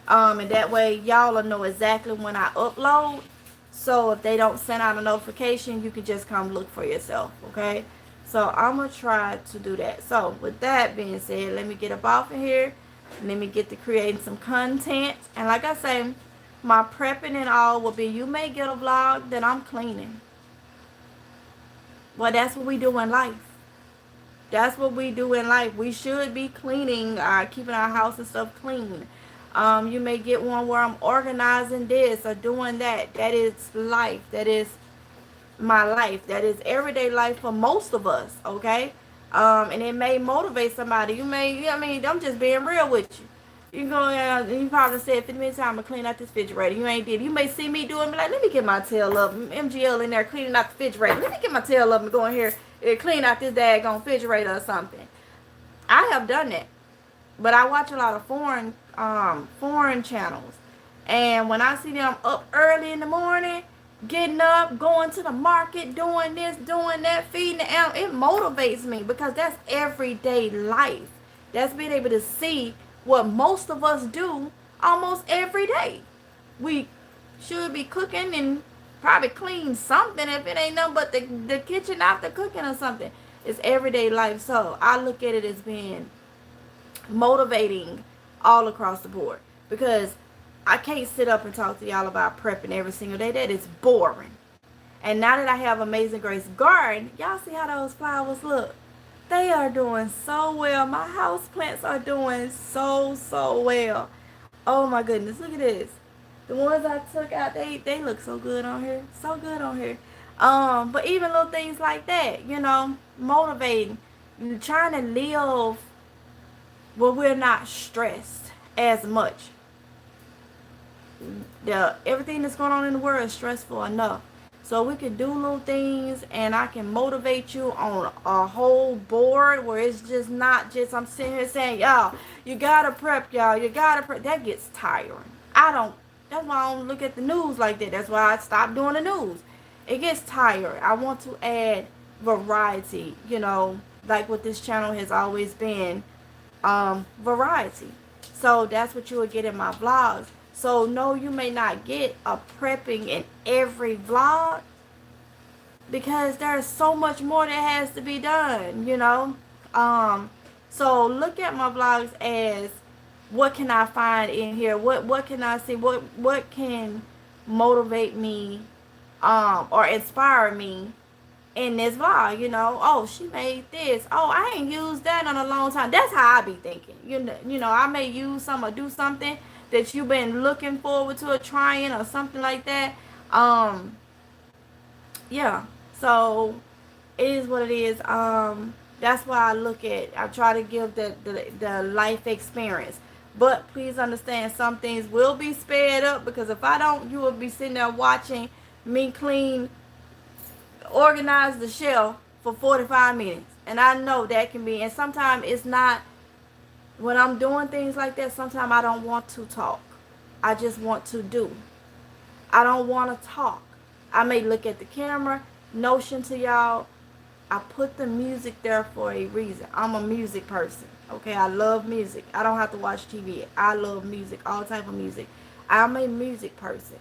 and that way y'all will know exactly when I upload. So if they don't send out a notification, you can just come look for yourself. Okay, so I'm gonna try to do that. So with that being said, let me get up off of here. Let me get to creating some content. And like I say, my prepping and all will be, you may get a vlog that I'm cleaning. Well, that's what we do in life. That's what we do in life. We should be cleaning, keeping our house and stuff clean. You may get one where I'm organizing this or doing that. That is life. That is my life. That is everyday life for most of us, okay? And it may motivate somebody. You may, I mean, I'm just being real with you. You go and you probably said 50 minutes time to clean out this refrigerator. You ain't did. You may see me doing, be like, let me get my tail up. MGL in there cleaning out the refrigerator. Let me get my tail up and go in here and clean out this daggone refrigerator or something. I have done that. But I watch a lot of foreign channels. And when I see them up early in the morning, getting up, going to the market, doing this, doing that, feeding the animal, it motivates me because that's everyday life. That's being able to see what most of us do almost every day. We should be cooking and probably clean something if it ain't nothing but the kitchen after cooking or something. It's everyday life. So I look at it as being motivating all across the board, because I can't sit up and talk to y'all about prepping every single day. That is boring. And now that I have Amazing Grace Garden, y'all see how those flowers look? They are doing so well. My house plants are doing so well. Oh my goodness, look at this. The ones I took out, they look so good on here. So good on here. But even little things like that, you know, motivating. Trying to live where we're not stressed as much. Everything that's going on in the world is stressful enough. So we can do little things, and I can motivate you on a whole board where it's just not just I'm sitting here saying, y'all, you gotta prep, y'all, you gotta prep. That gets tiring. That's why I don't look at the news like that. That's why I stopped doing the news. It gets tired. I want to add variety, you know, like what this channel has always been, variety. So that's what you will get in my vlogs. So no, you may not get a prepping in every vlog, because there's so much more that has to be done, you know. So look at my vlogs as, what can I find in here? What can I see? What can motivate me or inspire me in this vlog, you know? Oh, she made this. Oh, I ain't used that in a long time. That's how I be thinking. You know, I may use some or do something that you've been looking forward to or trying or something like that. Yeah. So it is what it is. That's why I try to give the life experience. But please understand, some things will be sped up, because if I don't, you will be sitting there watching me organize the shelf for 45 minutes. And I know that can be, and sometimes it's not, when I'm doing things like that, sometimes I don't want to talk. I just want to do. I don't want to talk. I may look at the camera. Notion to y'all, I put the music there for a reason. I'm a music person. Okay, I love music. I don't have to watch TV. I love music, all type of music. I'm a music person.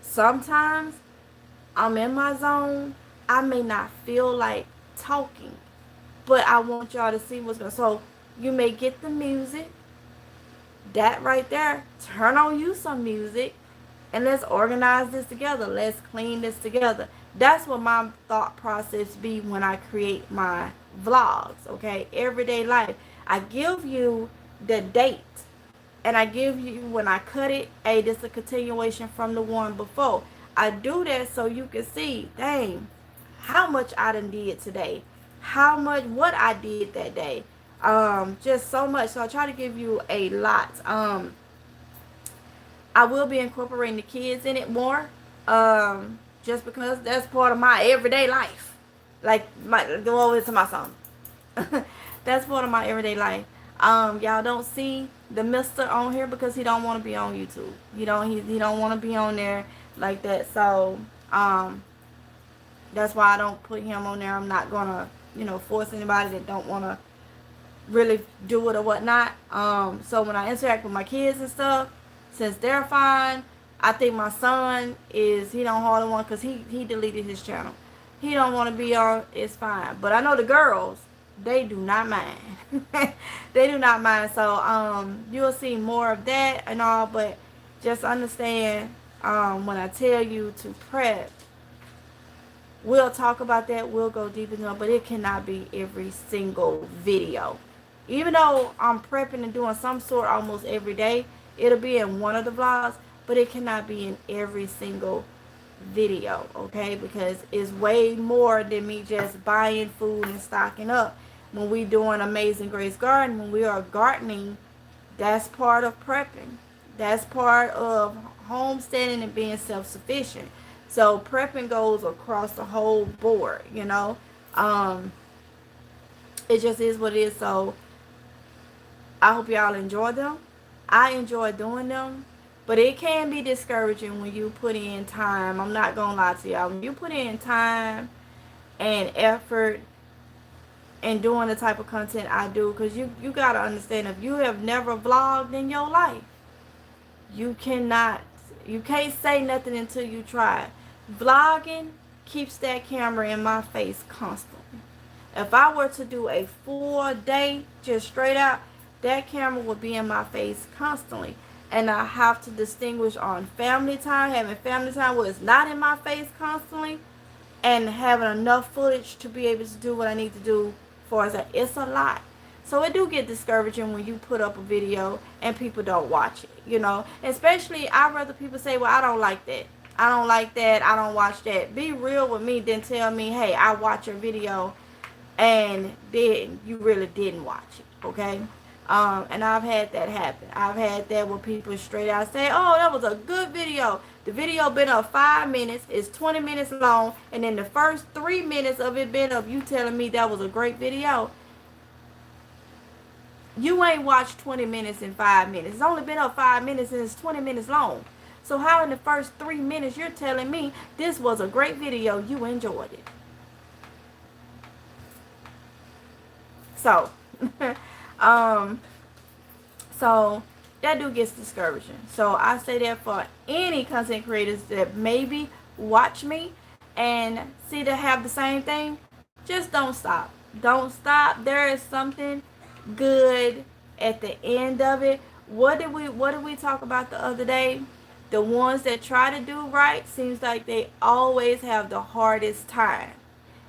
Sometimes I'm in my zone. I may not feel like talking, but I want y'all to see what's going on. So you may get the music. That right there, turn on you some music, and let's organize this together. Let's clean this together. That's what my thought process be when I create my vlogs, okay? Everyday life. I give you the date, and I give you, when I cut it, hey, this is a continuation from the one before. I do that so you can see, dang, how much I done did today. How much, what I did that day. Just so much. So I try to give you a lot. I will be incorporating the kids in it more. Just because that's part of my everyday life. Like, go over to my son. That's part of my everyday life. Y'all don't see the Mister on here because he don't want to be on YouTube. He don't want to be on there like that. So that's why I don't put him on there. I'm not gonna force anybody that don't want to really do it or whatnot. So when I interact with my kids and stuff, since they're fine, I think my son he don't hardly want, because he deleted his channel. He don't want to be on. It's fine. But I know the girls, they do not mind. They do not mind. So you'll see more of that and all. But just understand, when I tell you to prep, we'll talk about that. We'll go deep into it. But it cannot be every single video. Even though I'm prepping and doing some sort almost every day, it'll be in one of the vlogs, but it cannot be in every single video, okay? Because it's way more than me just buying food and stocking up. When we doing Amazing Grace Garden, when we are gardening, that's part of prepping. That's part of homesteading and being self-sufficient. So prepping goes across the whole board, it just is what it is. So I hope y'all enjoy them. I enjoy doing them. But it can be discouraging when you put in time. I'm not going to lie to y'all. When you put in time and effort and doing the type of content I do, because you got to understand, if you have never vlogged in your life, you can't say nothing until you try. Vlogging keeps that camera in my face constantly. If I were to do a full day just straight out, that camera would be in my face constantly. And I have to distinguish on family time, having family time where it's not in my face constantly, and having enough footage to be able to do what I need to do for us. It's a lot. So it do get discouraging when you put up a video and people don't watch it, Especially, I'd rather people say, well, I don't like that. I don't like that. I don't watch that. Be real with me, then tell me, hey, I watch your video and then you really didn't watch it, okay? And I've had that happen. I've had that where people straight out say, oh, that was a good video. The video been up 5 minutes. It's 20 minutes long. And in the first 3 minutes of it been up, you telling me that was a great video. You ain't watched 20 minutes in 5 minutes. It's only been up 5 minutes and it's 20 minutes long. So how in the first 3 minutes you're telling me this was a great video, you enjoyed it? So, so that do gets discouraging. So I say that for any content creators that maybe watch me and see to have the same thing, just don't stop. Don't stop. There is something good at the end of it. What did we talk about the other day? The ones that try to do right, seems like they always have the hardest time.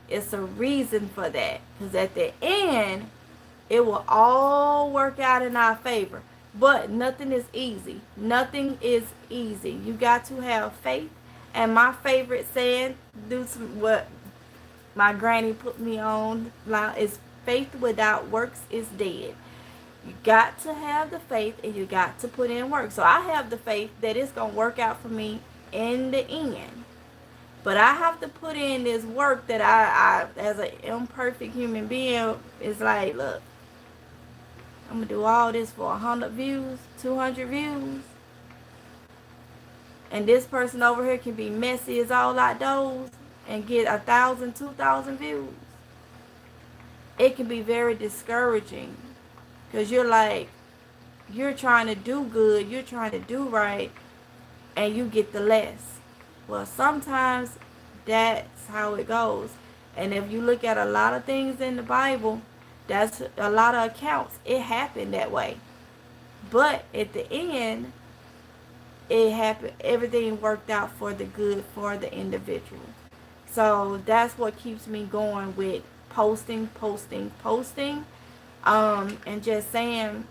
It's a reason for that, because at the end it will all work out in our favor. But nothing is easy. Nothing is easy. You got to have faith. And my favorite saying, what my granny put me on, is faith without works is dead. You got to have the faith and you got to put in work. So I have the faith that it's going to work out for me in the end. But I have to put in this work that I as an imperfect human being, is like, look, I'm going to do all this for 100 views, 200 views. And this person over here can be messy as all outdoors and get 1,000, 2,000 views. It can be very discouraging, because you're trying to do good, you're trying to do right, and you get the less. Well, sometimes that's how it goes. And if you look at a lot of things in the Bible, that's a lot of accounts, it happened that way. But at the end, it happened, everything worked out for the good for the individual. So that's what keeps me going with posting, and just saying,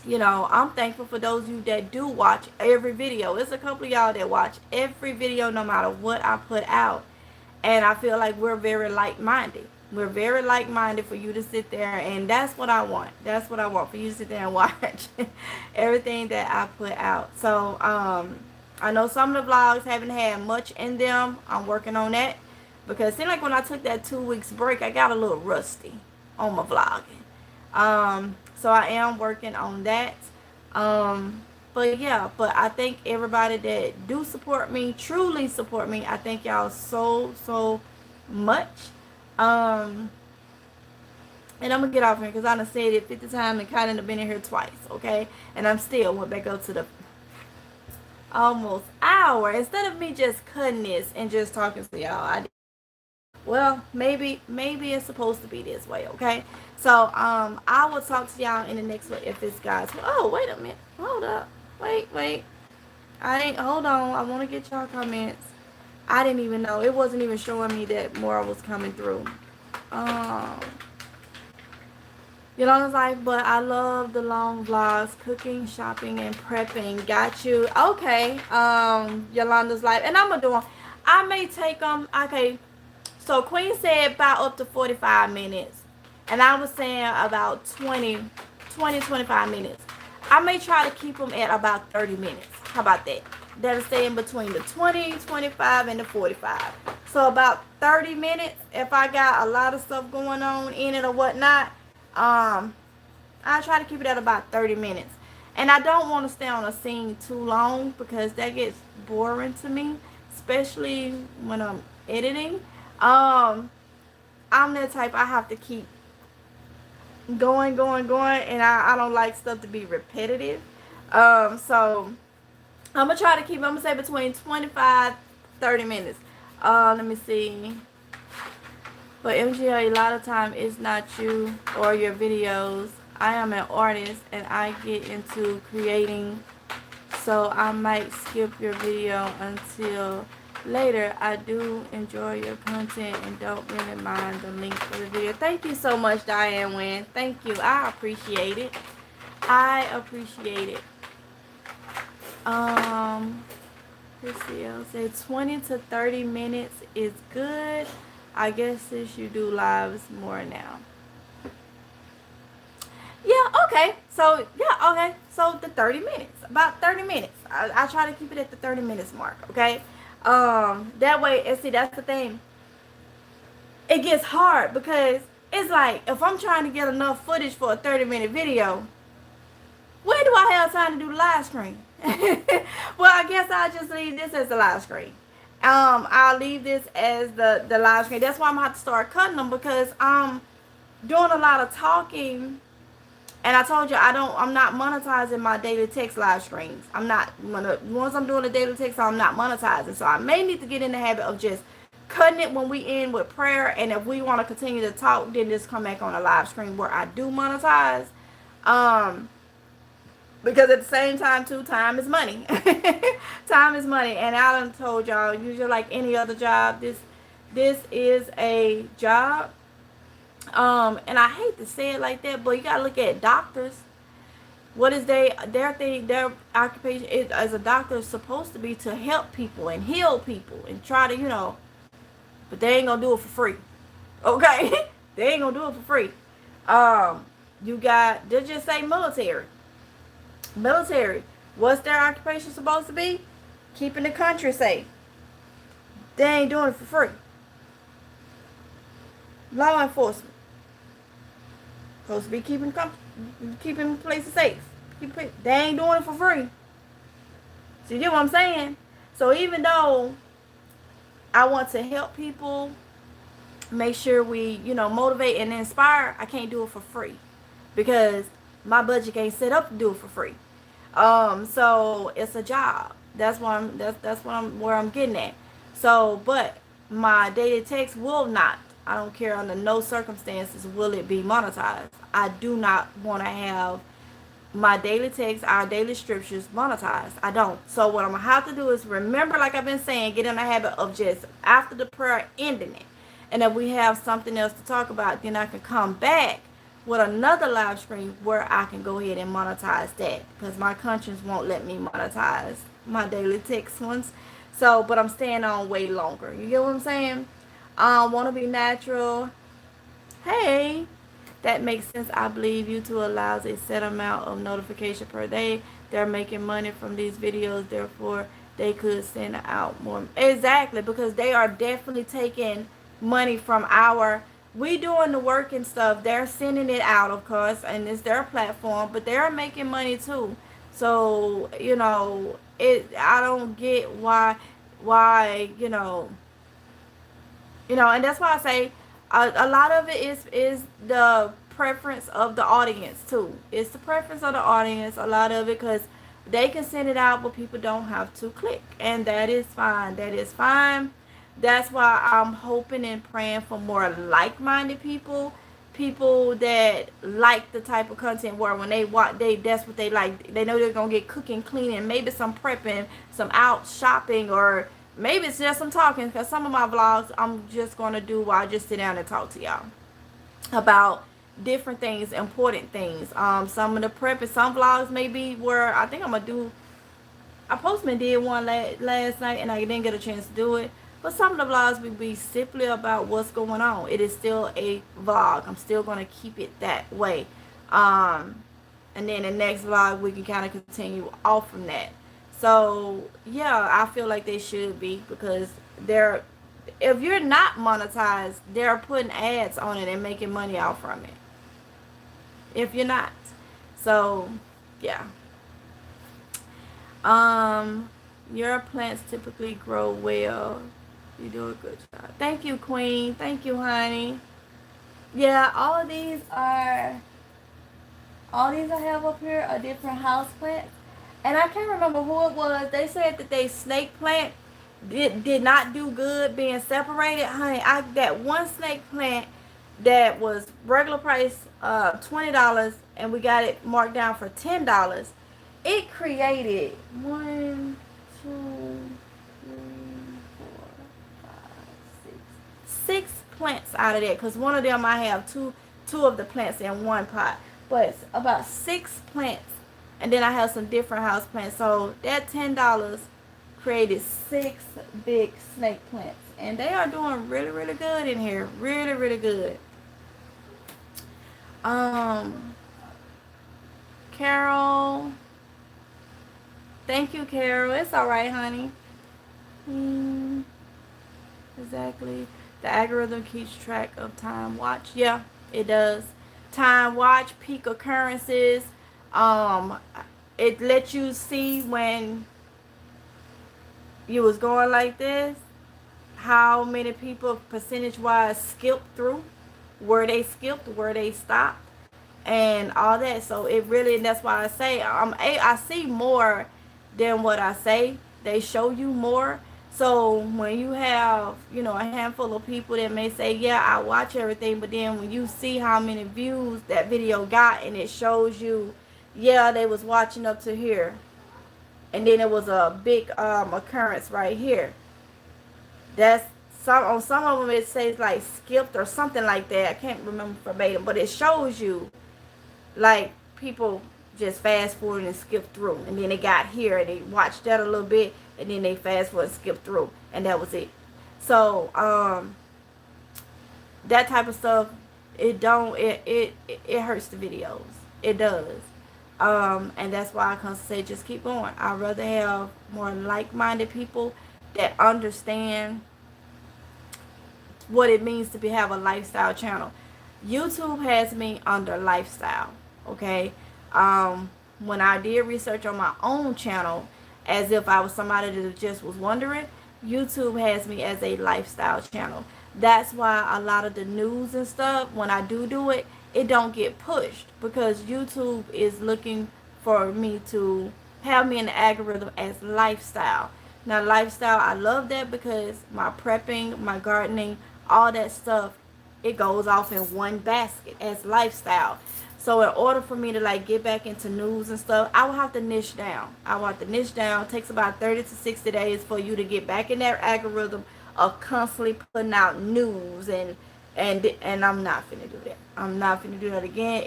I'm thankful for those of you that do watch every video. It's a couple of y'all that watch every video no matter what I put out. And I feel like we're very like-minded. We're very like-minded for you to sit there, and that's what I want. That's what I want, for you to sit there and watch everything that I put out. So I know some of the vlogs haven't had much in them. I'm working on that, because it seemed like when I took that 2 weeks break, I got a little rusty on my vlogging. So I am working on that. But yeah, but I thank everybody that do support me, truly support me. I thank y'all so much. And I'm gonna get off here because I done said it 50 times and kind of been in here twice, okay? And I'm still went back up to the almost hour. Instead of me just cutting this and just talking to y'all, well, maybe it's supposed to be this way, okay? So I will talk to y'all in the next one if it's guys. Oh, wait a minute, hold up, wait. Hold on. I want to get y'all comments. I didn't even know. It wasn't even showing me that more was coming through. Yolanda's like, but I love the long vlogs, cooking, shopping, and prepping. Got you. Okay. Yolanda's like, and I'm going to do them. I may take them. Okay. So Queen said about up to 45 minutes. And I was saying about 25 minutes. I may try to keep them at about 30 minutes. How about that? That'll stay in between the 20, 25, and the 45. So about 30 minutes, if I got a lot of stuff going on in it or whatnot, I try to keep it at about 30 minutes. And I don't want to stay on a scene too long, because that gets boring to me, especially when I'm editing. I'm that type, I have to keep going, and I don't like stuff to be repetitive. So I'm gonna try to keep, I'm gonna say between 25 30 minutes. Let me see. But MGA, a lot of time it's not you or your videos. I am an artist and I get into creating, so I might skip your video until later. I do enjoy your content and don't really mind the link for the video. Thank you so much, Diane Wynn. Thank you. I appreciate it. I appreciate it. Let's see. I'll say 20 to 30 minutes is good. I guess since you do lives more now. Yeah, okay. So, yeah, okay. So, the 30 minutes. About 30 minutes. I try to keep it at the 30 minutes mark, okay? That way, and see, that's the thing. It gets hard because it's like, if I'm trying to get enough footage for a 30-minute video, when do I have time to do the live stream? Well, I guess I'll just leave this as the live stream. I'll leave this as the live stream. That's why I'm going to have to start cutting them, because I'm doing a lot of talking. And I told you, I'm not monetizing my daily text live streams. Once I'm doing the daily text, I'm not monetizing. So I may need to get in the habit of just cutting it when we end with prayer. And if we want to continue to talk, then just come back on a live stream where I do monetize. Because at the same time, too, time is money. Time is money. And I done told y'all, usually like any other job, this is a job. And I hate to say it like that, but you gotta look at doctors. What is their thing? Their occupation is, as a doctor, is supposed to be to help people and heal people and try to, but they ain't gonna do it for free. Okay? They ain't gonna do it for free. They just say military. Military. What's their occupation supposed to be? Keeping the country safe. They ain't doing it for free. Law enforcement. Supposed to be keeping places safe. They ain't doing it for free. So you get what I'm saying? So even though I want to help people, make sure we, motivate and inspire, I can't do it for free, because my budget ain't set up to do it for free. So it's a job. That's where I'm getting at. So, but my daily text will not. I don't care under no circumstances will it be monetized. I do not want to have my daily text, our daily scriptures monetized. I don't. So what I'm going to have to do is remember, like I've been saying, get in the habit of just after the prayer ending it. And if we have something else to talk about, then I can come back with another live stream where I can go ahead and monetize that, because my conscience won't let me monetize my daily text ones. So, but I'm staying on way longer. You get what I'm saying? Want to be natural. Hey, that makes sense. I believe YouTube allows a set amount of notification per day. They're making money from these videos, therefore they could send out more. Exactly, because they are definitely taking money from we doing the work and stuff. They're sending it out, of course, and it's their platform, but they're making money too. So, I don't get why, and that's why I say a lot of it is the preference of the audience too. It's the preference of the audience. A lot of it, because they can send it out, but people don't have to click, and that is fine. That is fine. That's why I'm hoping and praying for more like-minded people that like the type of content where when they watch, that's what they like. They know they're gonna get cooking, cleaning, maybe some prepping, some out shopping, or maybe it's just some talking. Because some of my vlogs I'm just gonna do while I just sit down and talk to y'all about different things, important things. Some of the prepping, some vlogs may be where I think I'm gonna do. I postman did one last night and I didn't get a chance to do it. But some of the vlogs will be simply about what's going on. It is still a vlog. I'm still going to keep it that way. And then the next vlog, we can kind of continue off from that. So, yeah, I feel like they should be, because if you're not monetized, they're putting ads on it and making money out from it. If you're not. So, yeah. Your plants typically grow well. You do a good job. Thank you, Queen. Thank you, honey. Yeah, all these I have up here are different house plants. And I can't remember who it was. They said that they snake plant did not do good being separated. Honey, I got one snake plant that was regular price $20, and we got it marked down for $10. It created 1, 2, 3, 4, 5, 6 plants out of that, because one of them I have two of the plants in one pot, but it's about 6 plants, and then I have some different house plants. So that $10 created 6 big snake plants, and they are doing really, really good in here. Really, really good. Carol, thank you, Carol. It's all right, honey. Exactly. The algorithm keeps track of time watch. Yeah, it does. Time watch, peak occurrences. It lets you see when you was going like this, how many people percentage-wise skipped through, where they skipped, where they stopped, and all that. So it really, and that's why I say I see more than what I say. They show you more. So when you have, a handful of people that may say, yeah, I watch everything, but then when you see how many views that video got, and it shows you, yeah, they was watching up to here, and then it was a big occurrence right here. That's on some of them it says like skipped or something like that. I can't remember verbatim, but it shows you like people just fast forward and skip through, and then they got here and they watched that a little bit, and then they fast forward and skip through, and that was it. So that type of stuff, it hurts the videos. It does. And that's why I can say just keep going. I'd rather have more like-minded people that understand what it means to have a lifestyle channel. YouTube has me under lifestyle, okay? When I did research on my own channel, as if I was somebody that just was wondering, YouTube has me as a lifestyle channel. That's why a lot of the news and stuff, when I do it, it don't get pushed, because YouTube is looking for me to have me in the algorithm as lifestyle. Now, lifestyle, I love that, because my prepping, my gardening, all that stuff, it goes off in one basket as lifestyle. So in order for me to like get back into news and stuff, I will have to niche down. It takes about 30 to 60 days for you to get back in that algorithm of constantly putting out news, and I'm not finna do that. I'm not finna do that again.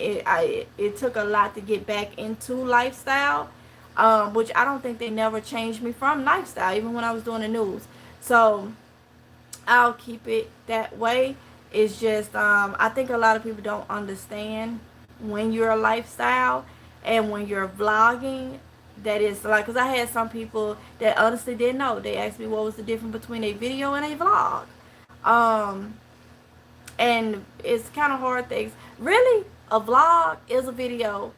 It took a lot to get back into lifestyle, which I don't think they never changed me from lifestyle, even when I was doing the news. So I'll keep it that way. It's just I think a lot of people don't understand when you're a lifestyle and when you're vlogging, that is like, because I had some people that honestly didn't know. They asked me what was the difference between a video and a vlog. Um, and it's kind of hard things. Really, a vlog is a video.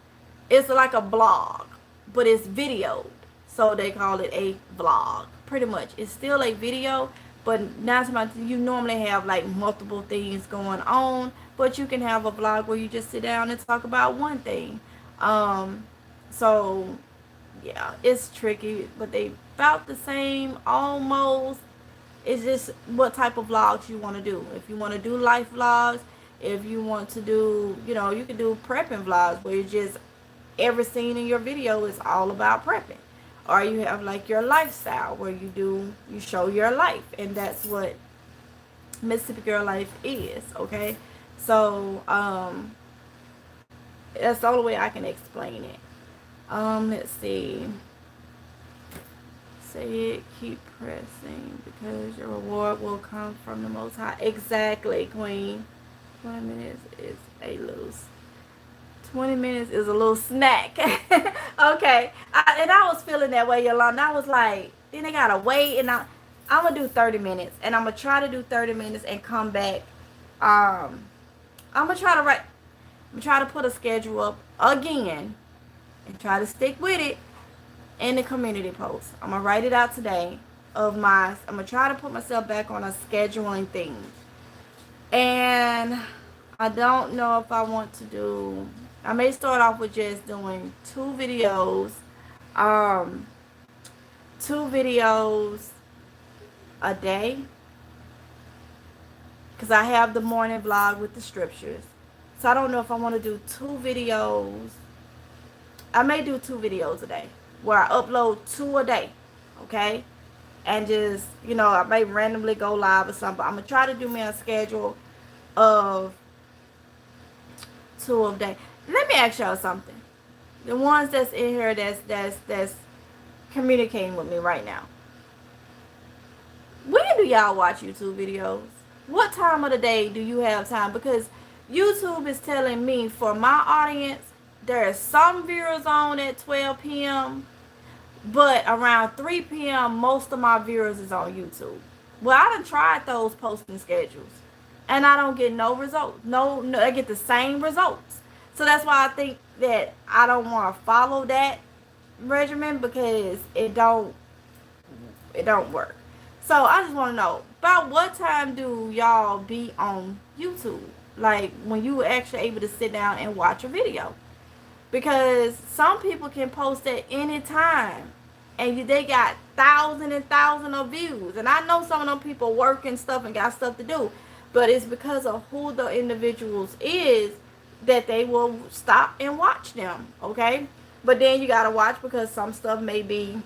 It's like a blog, but it's videoed. So they call it a vlog. Pretty much. It's still a video, but now you normally have like multiple things going on. But you can have a vlog where you just sit down and talk about one thing. Um, so yeah, it's tricky, but they about the same almost. It's just what type of vlogs you want to do. If you want to do life vlogs, if you want to do, you can do prepping vlogs where you just every scene in your video is all about prepping. Or you have like your lifestyle where you show your life, and that's what Mississippi Girl Life is, okay? So, that's the only way I can explain it. Let's see. Say it, keep pressing, because your reward will come from the Most High. Exactly, Queen. 20 minutes is a little 20 minutes is a little snack. Okay. And I was feeling that way, Yolanda. I was like, then they gotta wait, and I'm gonna do 30 minutes, and I'm gonna try to do 30 minutes and come back. I'm gonna try to put a schedule up again and try to stick with it in the community post. I'm gonna write it out today I'm gonna try to put myself back on a scheduling thing. And I don't know if I want to do, I may start off with just doing two videos a day, because I have the morning vlog with the scriptures. So I don't know if I want to do two videos. I may do two videos a day where I upload two a day, okay? And just, I may randomly go live or something. But I'm going to try to do me a schedule of two a day. Let me ask y'all something. The ones that's in here that's communicating with me right now. When do y'all watch YouTube videos? What time of the day do you have time? Because YouTube is telling me, for my audience, there are some viewers on at 12 p.m., but around 3 p.m., most of my viewers is on YouTube. Well, I done tried those posting schedules, and I don't get no results. No, I get the same results. So that's why I think that I don't want to follow that regimen, because it don't work. So I just want to know, about what time do y'all be on YouTube? Like, when you actually able to sit down and watch a video. Because some people can post at any time, and they got thousands and thousands of views. And I know some of them people work and stuff and got stuff to do, but it's because of who the individuals is that they will stop and watch them, okay? But then you gotta watch, because some stuff may be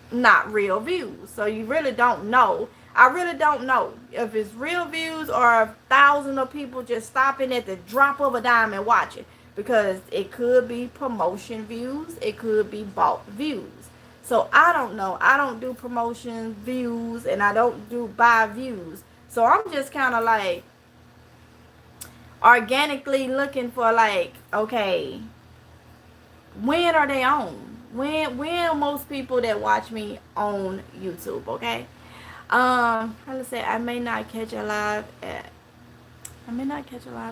not real views, so you really don't know. I really don't know if it's real views or thousands of people just stopping at the drop of a dime and watching. Because it could be promotion views, it could be bought views. So I don't know. I don't do promotion views, and I don't do buy views. So I'm just kind of like organically looking for, like, okay, when are they on? When are most people that watch me on YouTube, okay? Let's say I may not catch a live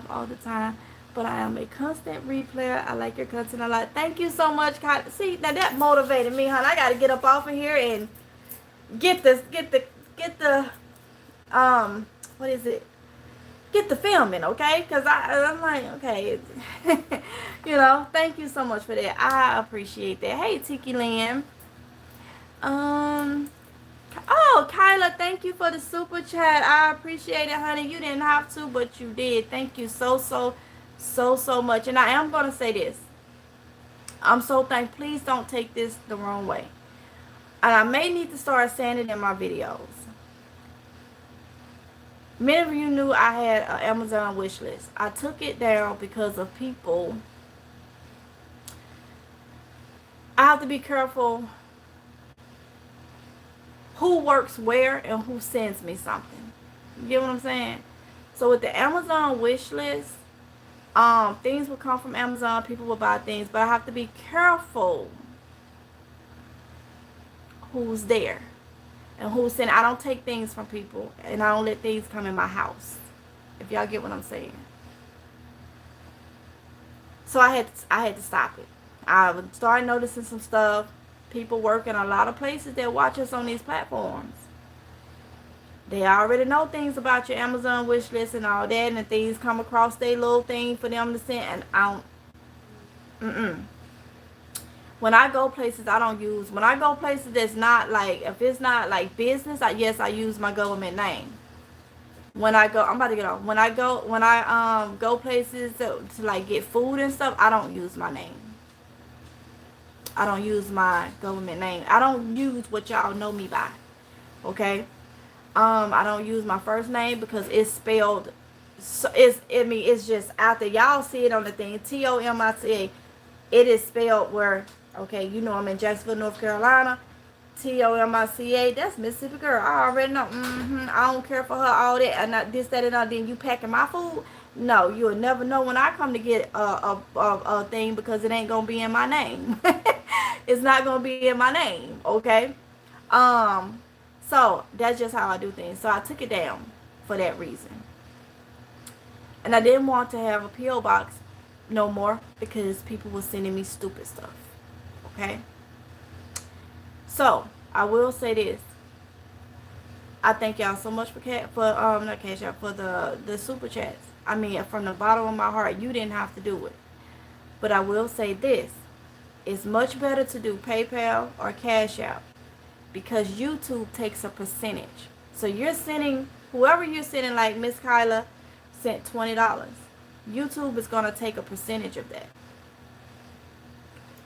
all the time, but I am a constant replayer. I like your content a lot. Thank you so much, Kyla. See, now that motivated me, hon. I gotta get up off of here and get the what is it? Get the filming, okay? Because I'm like, okay, thank you so much for that. I appreciate that. Hey, Tiki Lynn. Oh, Kyla, thank you for the super chat. I appreciate it, honey. You didn't have to, but you did. Thank you so much. And I am going to say this. I'm so thankful. Please don't take this the wrong way. And I may need to start saying it in my videos. Many of you knew I had an Amazon wish list. I took it down because of people. I have to be careful who works where and who sends me something. You get what I'm saying? So with the Amazon wish list, things will come from Amazon. People will buy things, but I have to be careful who's there and who's sending. I don't take things from people, and I don't let things come in my house. If y'all get what I'm saying. So I had to stop it. I started noticing some stuff. People work in a lot of places that watch us on these platforms. They already know things about your Amazon wish list and all that, and things come across their little thing for them to send, and I don't. When I go places, I don't use. When I go places that's not like, if it's not like business, yes, I use my government name. When I go, I'm about to get off. When I go places to like get food and stuff, I don't use my name. I don't use my government name. I don't use what y'all know me by. Okay? I don't use my first name because it's spelled, so it's just out there. Y'all see it on the thing, Tomita. It is spelled where, okay, you know I'm in Jacksonville, North Carolina. Tomica, that's Mississippi girl. I already know. I don't care for her, all that, and not this, that, and that. Then you packing my food? No, you'll never know when I come to get a thing, because it ain't gonna be in my name. It's not gonna be in my name, okay? So that's just how I do things. So I took it down for that reason, and I didn't want to have a PO box no more because people were sending me stupid stuff. Okay. So I will say this. I thank y'all so much for not Cashapp, for the super chats. I mean, from the bottom of my heart, you didn't have to do it. But I will say this. It's much better to do PayPal or Cash App, because YouTube takes a percentage. So you're sending, whoever you're sending, like Miss Kyla sent $20. YouTube is going to take a percentage of that.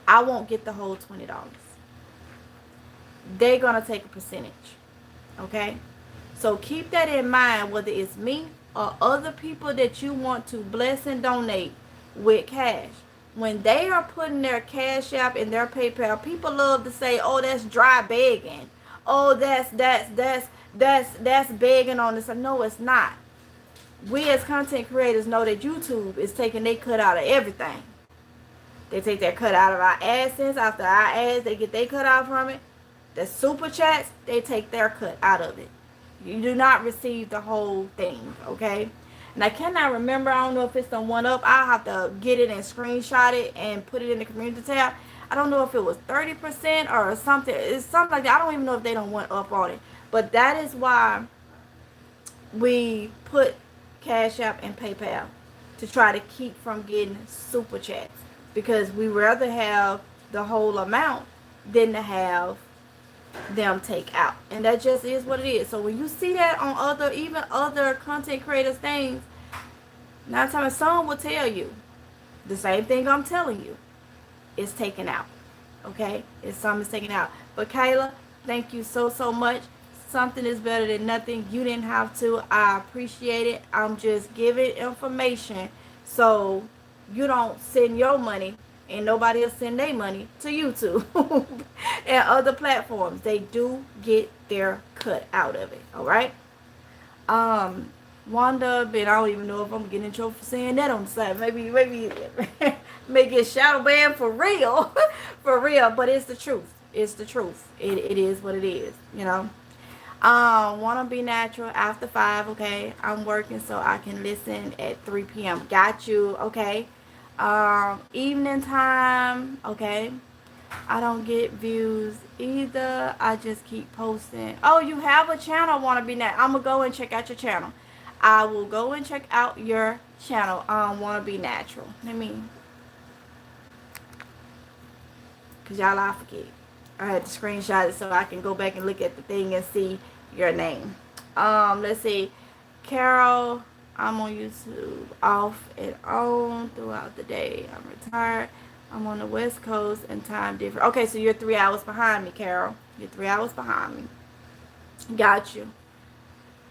I won't get the whole $20. They're going to take a percentage. Okay? So keep that in mind, whether it's me or other people that you want to bless and donate with cash. When they are putting their Cash App and their PayPal, people love to say, "Oh, that's dry begging. Oh, that's begging on this." No, it's not. We as content creators know that YouTube is taking their cut out of everything. They take their cut out of our AdSense. After our ads, they get their cut out from it. The super chats, they take their cut out of it. You do not receive the whole thing, okay? And I cannot remember. I don't know if it's the one up. I'll have to get it and screenshot it and put it in the community tab. I don't know if it was 30% or something. It's something like that. I don't even know if they don't want up on it. But that is why we put Cash App and PayPal, to try to keep from getting super chats, because we rather have the whole amount than to have them take out. And that just is what it is. So when you see that on even other content creators things, 9 times some will tell you the same thing I'm telling you. It's taken out. Okay? Some is taken out. But Kayla, thank you so much. Something is better than nothing. You didn't have to. I appreciate it. I'm just giving information so you don't send your money and nobody will send their money to YouTube and other platforms. They do get their cut out of it. All right. Wanda, but I don't even know if I'm getting in trouble for saying that on the side. Maybe may get shadow banned for real, for real. But it's the truth. It's the truth. It is what it is. You know. Want to be natural after 5. Okay. I'm working so I can listen at 3 p.m. Got you. Okay. Evening time. Okay. I don't get views either. I just keep posting. Oh, you have a channel, Want to be natural. I'm gonna go and check out your channel. I will go and check out your channel. Want to be natural. Let me, cause y'all, I forget. I had to screenshot it so I can go back and look at the thing and see your name. Let's see. Carol, I'm on YouTube off and on throughout the day. I'm retired. I'm on the West Coast and time different. Okay, so you're 3 hours behind me, Carol. You're 3 hours behind me. Got you.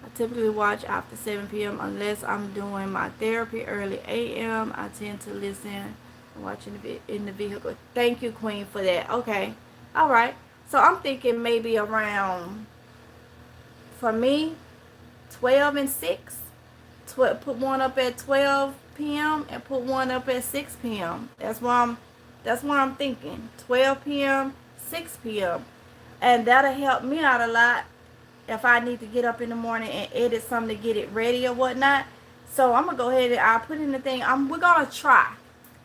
I typically watch after 7 p.m. unless I'm doing my therapy early a.m. I tend to listen and watch in the vehicle. Thank you, Queen, for that. Okay. All right. So I'm thinking maybe around, for me, 12 and 6. put one up at 12 p.m. and put one up at 6 p.m. That's what I'm thinking. 12 p.m., 6 p.m. And that'll help me out a lot if I need to get up in the morning and edit something to get it ready or whatnot. So I'm gonna go ahead and I'll put in the thing. We're gonna try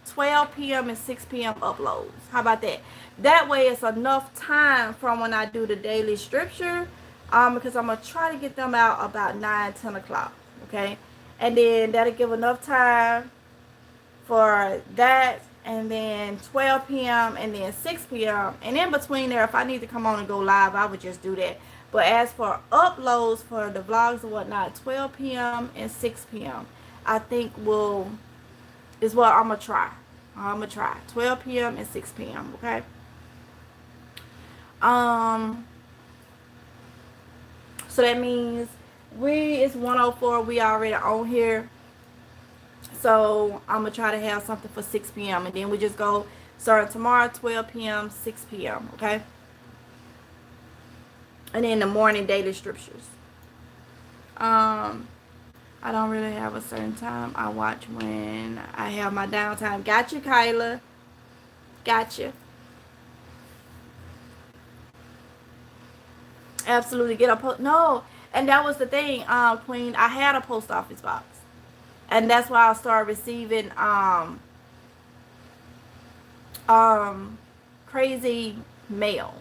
12 p.m. and 6 p.m. uploads. How about that? That way it's enough time from when I do the daily scripture, because I'm gonna try to get them out about 9-10 o'clock. Okay, and then that'll give enough time for that, and then 12 p.m. and then 6 p.m. and in between there, if I need to come on and go live, I would just do that. But as for uploads for the vlogs and whatnot, 12 p.m. and 6 p.m. I think is what I'm gonna try. 12 p.m. and 6 p.m. Okay. So that means it's 104. We already on here. So I'm gonna try to have something for 6 p.m. and then we just go starting tomorrow 12 p.m. 6 p.m. Okay. And then the morning daily scriptures. I don't really have a certain time. I watch when I have my downtime. Gotcha, Kyla. Gotcha. Absolutely. Get a post. No. And that was the thing, Queen. I had a post office box. And that's why I started receiving crazy mail.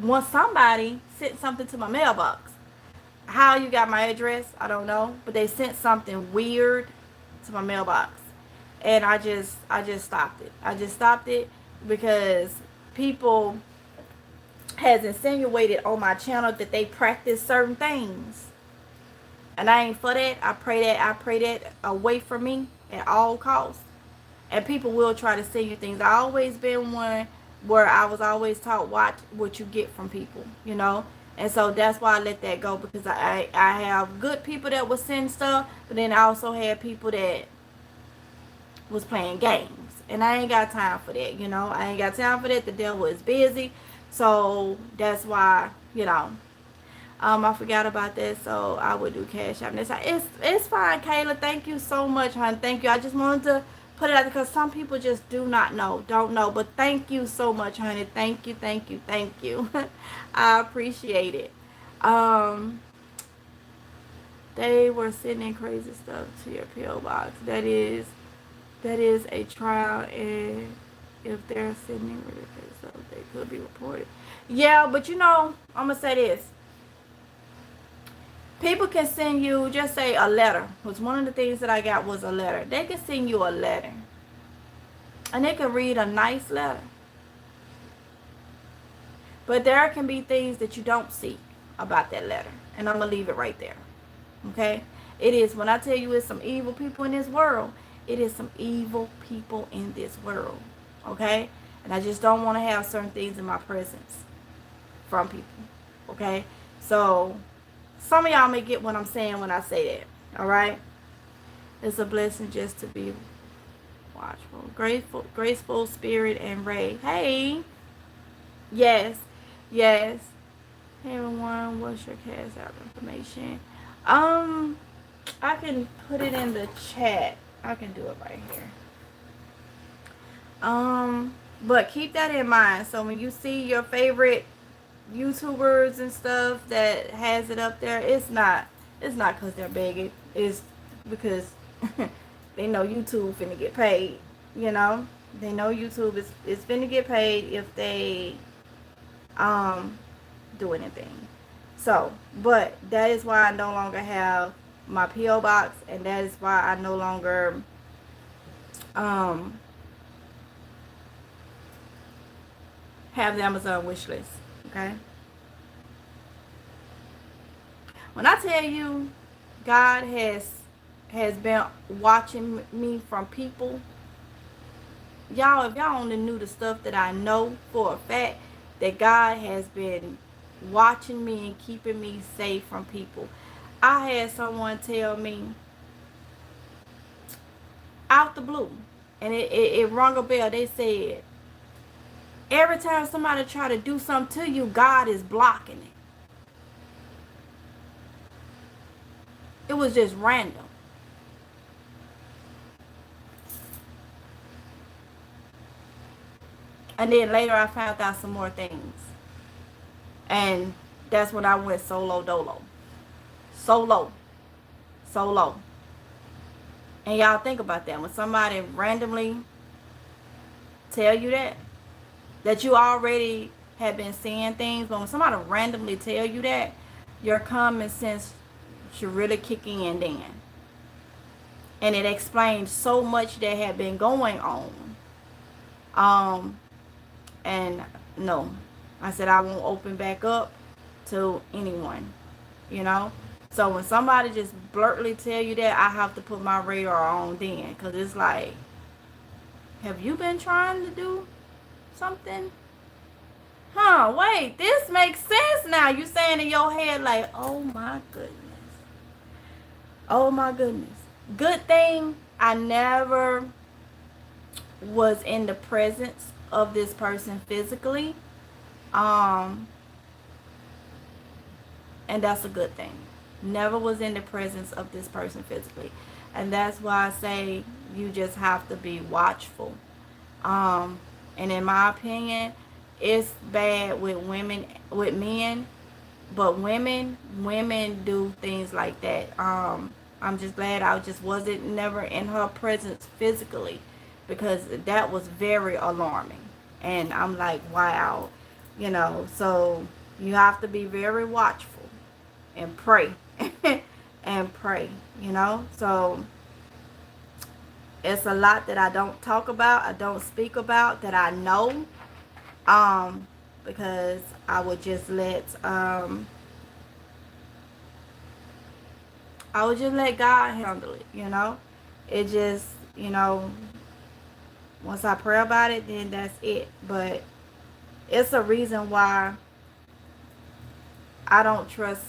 Once somebody sent something to my mailbox. How you got my address, I don't know, but they sent something weird to my mailbox, and I just stopped it. I just stopped it because people has insinuated on my channel that they practice certain things, and I ain't for that. I pray that away from me at all costs. And people will try to send you things. I always been one where I was always taught, watch what you get from people, you know. And so that's why I let that go, because I have good people that will send stuff, but then I also had people that was playing games. And I ain't got time for that, you know. I ain't got time for that. The devil is busy. So that's why, you know, I forgot about that. So I would do Cashapp. It's fine, Kayla. Thank you so much, hon. Thank you. I just wanted to put it out because some people just don't know. But thank you so much, honey. Thank you. I appreciate it. They were sending crazy stuff to your PO box. That is a trial, and if they're sending really crazy stuff, they could be reported. Yeah, but you know, I'm gonna say this. People can send you, just say a letter. Was one of the things that I got was a letter. They can send you a letter. And they can read a nice letter. But there can be things that you don't see about that letter. And I'm going to leave it right there. Okay? It is, when I tell you it's some evil people in this world, it is some evil people in this world. Okay? And I just don't want to have certain things in my presence from people. Okay? So some of y'all may get what I'm saying when I say that. Alright? It's a blessing just to be watchful. Graceful Spirit and Ray. Hey. Yes. Hey everyone, what's your Cashapp information? I can put it in the chat. I can do it right here. But keep that in mind. So when you see your favorite YouTubers and stuff that has it up there, it's not because they're begging. It's because they know YouTube finna get paid. You know, they know YouTube is finna get paid if they do anything. So, but that is why I no longer have my PO box, and that is why I no longer have the Amazon wish list. Okay. When I tell you God has been watching me from people, y'all, if y'all only knew the stuff that I know for a fact, that God has been watching me and keeping me safe from people. I had someone tell me out the blue, and it rung a bell. They said, every time somebody try to do something to you, God is blocking it. It was just random. And then later I found out some more things. And that's when I went solo dolo. Solo. Solo. And y'all think about that. When somebody randomly tell you that you already have been seeing things, but when somebody randomly tell you that, your common sense should really kick in then. And it explains so much that had been going on. And no, I said I won't open back up to anyone, you know. So when somebody just bluntly tell you that, I have to put my radar on then, because it's like, have you been trying to do something? Huh, wait, this makes sense now. You saying in your head like, oh my goodness. Oh my goodness. Good thing I never was in the presence of this person physically. And that's a good thing. Never was in the presence of this person physically. And that's why I say you just have to be watchful. And in my opinion, it's bad with women, with men, but women do things like that. I'm just glad I just wasn't never in her presence physically, because that was very alarming. And I'm like, wow, you know, so you have to be very watchful and pray and pray, you know. So it's a lot that I don't talk about, I don't speak about, that I know, because I would just let God handle it, you know. It just, you know, once I pray about it, then that's it. But it's a reason why I don't trust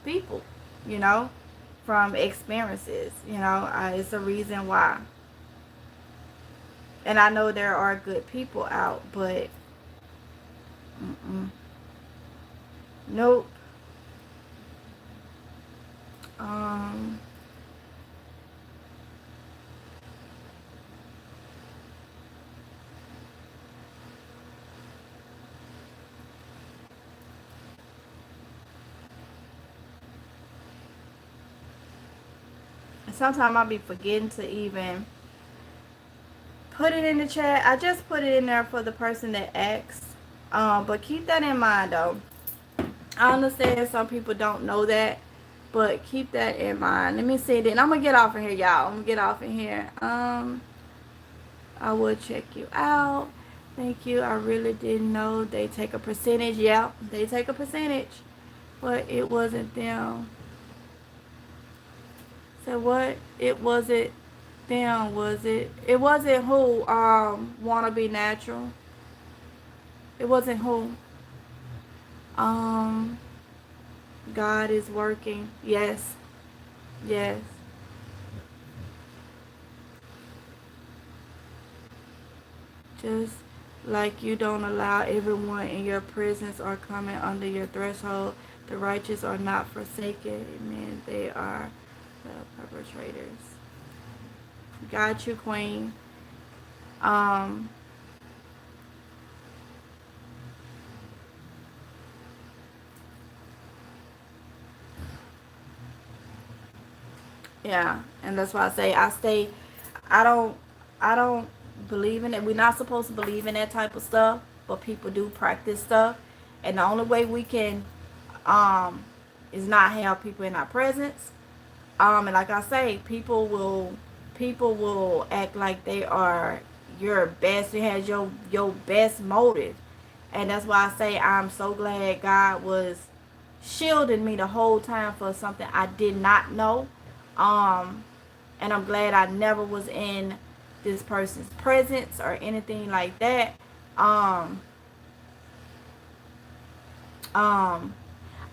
people, you know, from experiences, you know. It's a reason why. And I know there are good people out, but nope. Sometimes I'll be forgetting to even put it in the chat. I just put it in there for the person that asks. But keep that in mind, though. I understand some people don't know that, but keep that in mind. Let me see. Then I'm gonna get off of here, y'all. I'm gonna get off of here. I will check you out. Thank you. I really didn't know they take a percentage. Yeah, they take a percentage, but it wasn't them. So what? It wasn't them, was it? It wasn't who wanna be natural. It wasn't who. God is working. Yes. Yes. Just like you don't allow everyone in your presence or coming under your threshold, the righteous are not forsaken. Amen. They are the perpetrators. Got you, Queen. Yeah, and that's why I don't believe in it. We're not supposed to believe in that type of stuff, but people do practice stuff. And the only way we can is not have people in our presence. And like I say, people will act like they are your best. It has your best motive. And that's why I say I'm so glad God was shielding me the whole time for something I did not know. And I'm glad I never was in this person's presence or anything like that.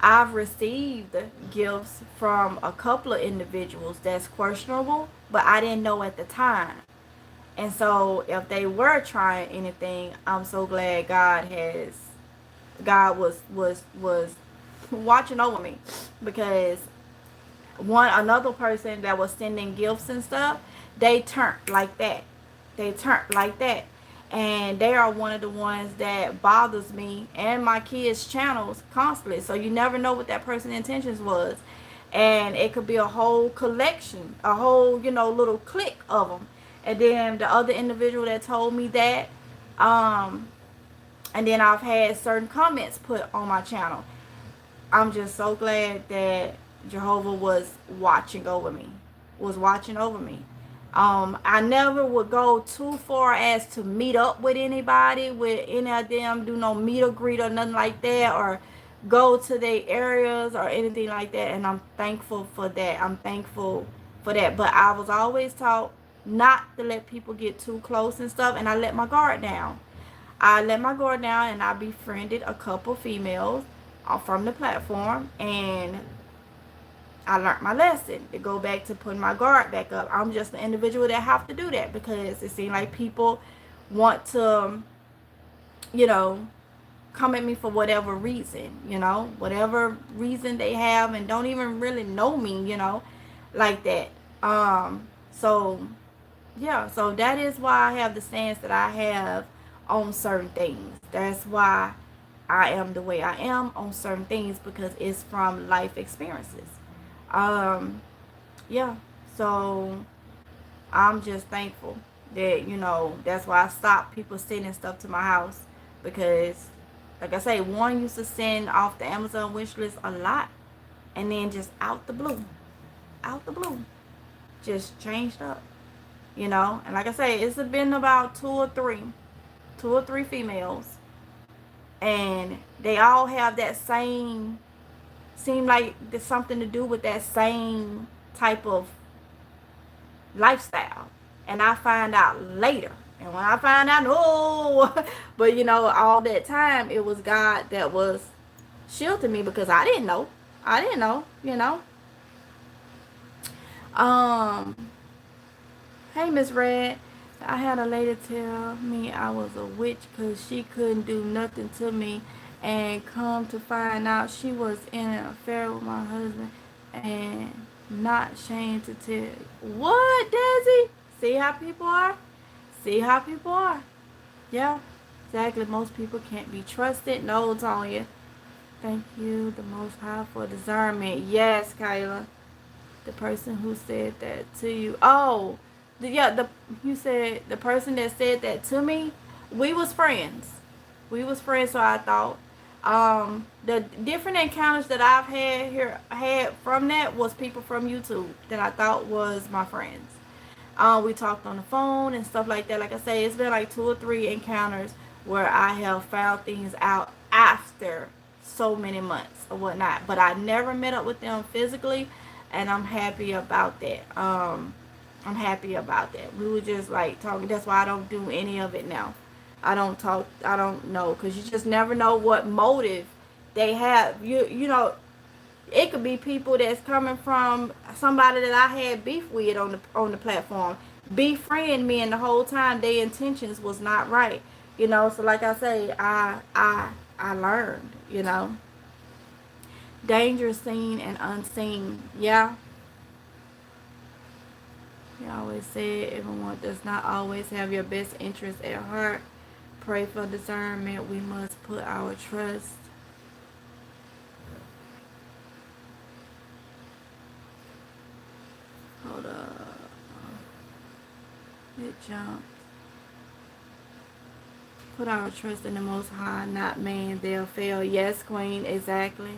I've received gifts from a couple of individuals that's questionable, but I didn't know at the time. And so if they were trying anything, I'm so glad God was watching over me, because Another person that was sending gifts and stuff, they turned like that. They turned like that. And they are one of the ones that bothers me and my kids' channels constantly. So you never know what that person's intentions was. And it could be a whole collection, a whole, little clique of them. And then the other individual that told me that, um, and then I've had certain comments put on my channel. I'm just so glad that Jehovah was watching over me. Was watching over me. I never would go too far as to meet up with anybody, with any of them, do no meet or greet or nothing like that, or go to their areas or anything like that. And I'm thankful for that. I'm thankful for that. But I was always taught not to let people get too close and stuff, and I let my guard down. I let my guard down and I befriended a couple females from the platform, and I learned my lesson to go back to putting my guard back up. I'm just an individual that have to do that because it seems like people want to, you know, come at me for whatever reason, whatever reason they have, and don't even really know me, like that. So yeah, so that is why I have the stance that I have on certain things. That's why I am the way I am on certain things, because it's from life experiences. Um, yeah, so I'm just thankful that, that's why I stopped people sending stuff to my house, because, like I say, one used to send off the Amazon wish list a lot, and then just out the blue, just changed up, and like I say, it's been about two or three females, and they all have that same, seem like there's something to do with that same type of lifestyle. And I find out later. And when I find out, oh, but all that time it was God that was shielding me, because I didn't know. Um, hey, Miss Red. I had a lady tell me I was a witch because she couldn't do nothing to me, and come to find out she was in an affair with my husband, and not ashamed to tell you. What, Desi? See how people are? See how people are? Yeah, exactly. Most people can't be trusted. No, Tonya. Thank you, the Most High, for discernment. Yes, Kyla. The person who said that to you. Oh, you said the person that said that to me, we was friends. We was friends, so I thought. The different encounters that I've had from that was people from YouTube that I thought was my friends. We talked on the phone and stuff like that. Like I say, it's been like 2 or 3 encounters where I have found things out after so many months or whatnot. But I never met up with them physically, and I'm happy about that. I'm happy about that. We were just like talking. That's why I don't do any of it now. I don't talk. I don't know, because you just never know what motive they have. It could be people that's coming from somebody that I had beef with on the platform, befriend me, and the whole time their intentions was not right. So like I say, I learned. Danger seen and unseen. Yeah. You always say everyone does not always have your best interest at heart. Pray for discernment. We must put our trust. Hold up. It jumped. Put our trust in the Most High, not man. They'll fail. Yes, Queen. Exactly.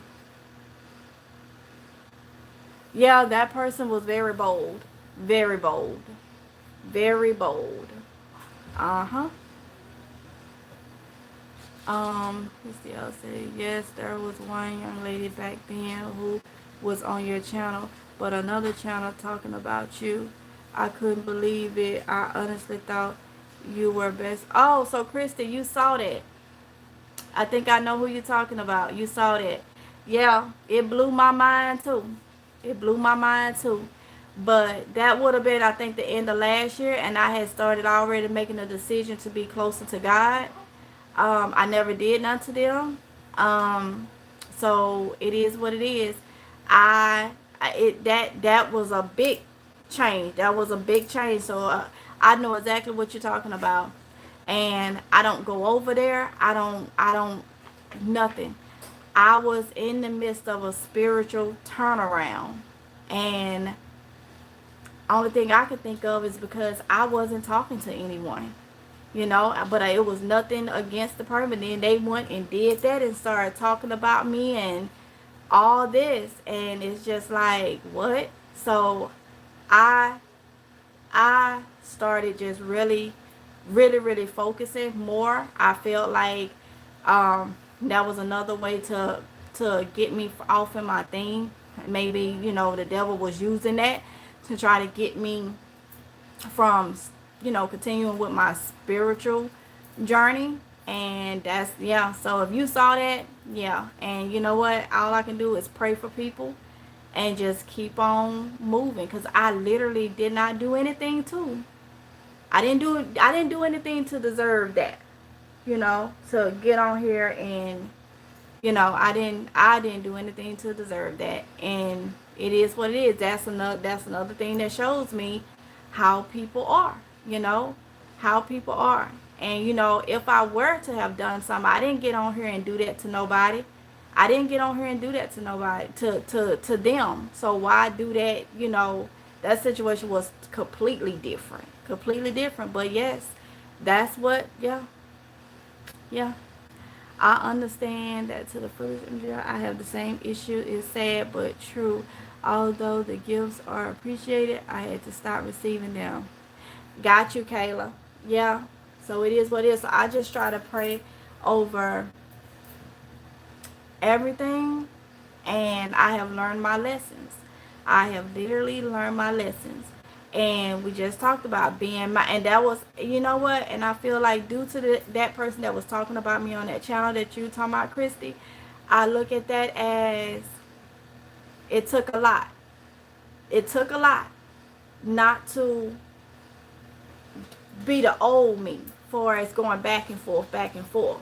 Yeah, that person was very bold. Very bold. Very bold. Uh-huh. Let's see, I'll say, yes, there was one young lady back then who was on your channel, but another channel talking about you. I couldn't believe it. I honestly thought you were best. Oh, so Christy, you saw that. I think I know who you're talking about. You saw that. Yeah, it blew my mind too. It blew my mind too. But that would have been, I think, the end of last year, and I had started already making a decision to be closer to God. I never did none to them. So it is what it is. I that was a big change. That was a big change. So I know exactly what you're talking about. And I don't go over there. I don't nothing. I was in the midst of a spiritual turnaround, and only thing I could think of is because I wasn't talking to anyone, but it was nothing against the person. But then they went and did that and started talking about me and all this, and it's just like, what? So I I started just really, really, really focusing more. I felt like that was another way to get me off in my thing. Maybe the devil was using that to try to get me from continuing with my spiritual journey. And that's, yeah, so if you saw that, yeah. And you know what, all I can do is pray for people and just keep on moving, because I literally did not do anything to I didn't do anything to deserve that, to get on here. And I didn't do anything to deserve that. And it is what it is. That's another thing that shows me how people are, how people are. And if I were to have done something, I didn't get on here and do that to nobody. I didn't get on here and do that to nobody, to them. So why do that? That situation was completely different. Completely different. But yes, that's what, yeah. Yeah. I understand that to the foolish I have the same issue. It's sad but true. Although the gifts are appreciated, I had to stop receiving them. Got you, Kayla. Yeah. So it is what it is. So I just try to pray over everything, and I have learned my lessons. I have literally learned my lessons. And we just talked about being my, and that was, you know what, and I feel like due to that person that was talking about me on that channel that you talking about, Christy, I look at that as it took a lot. It took a lot not to be the old me, for as going back and forth, back and forth.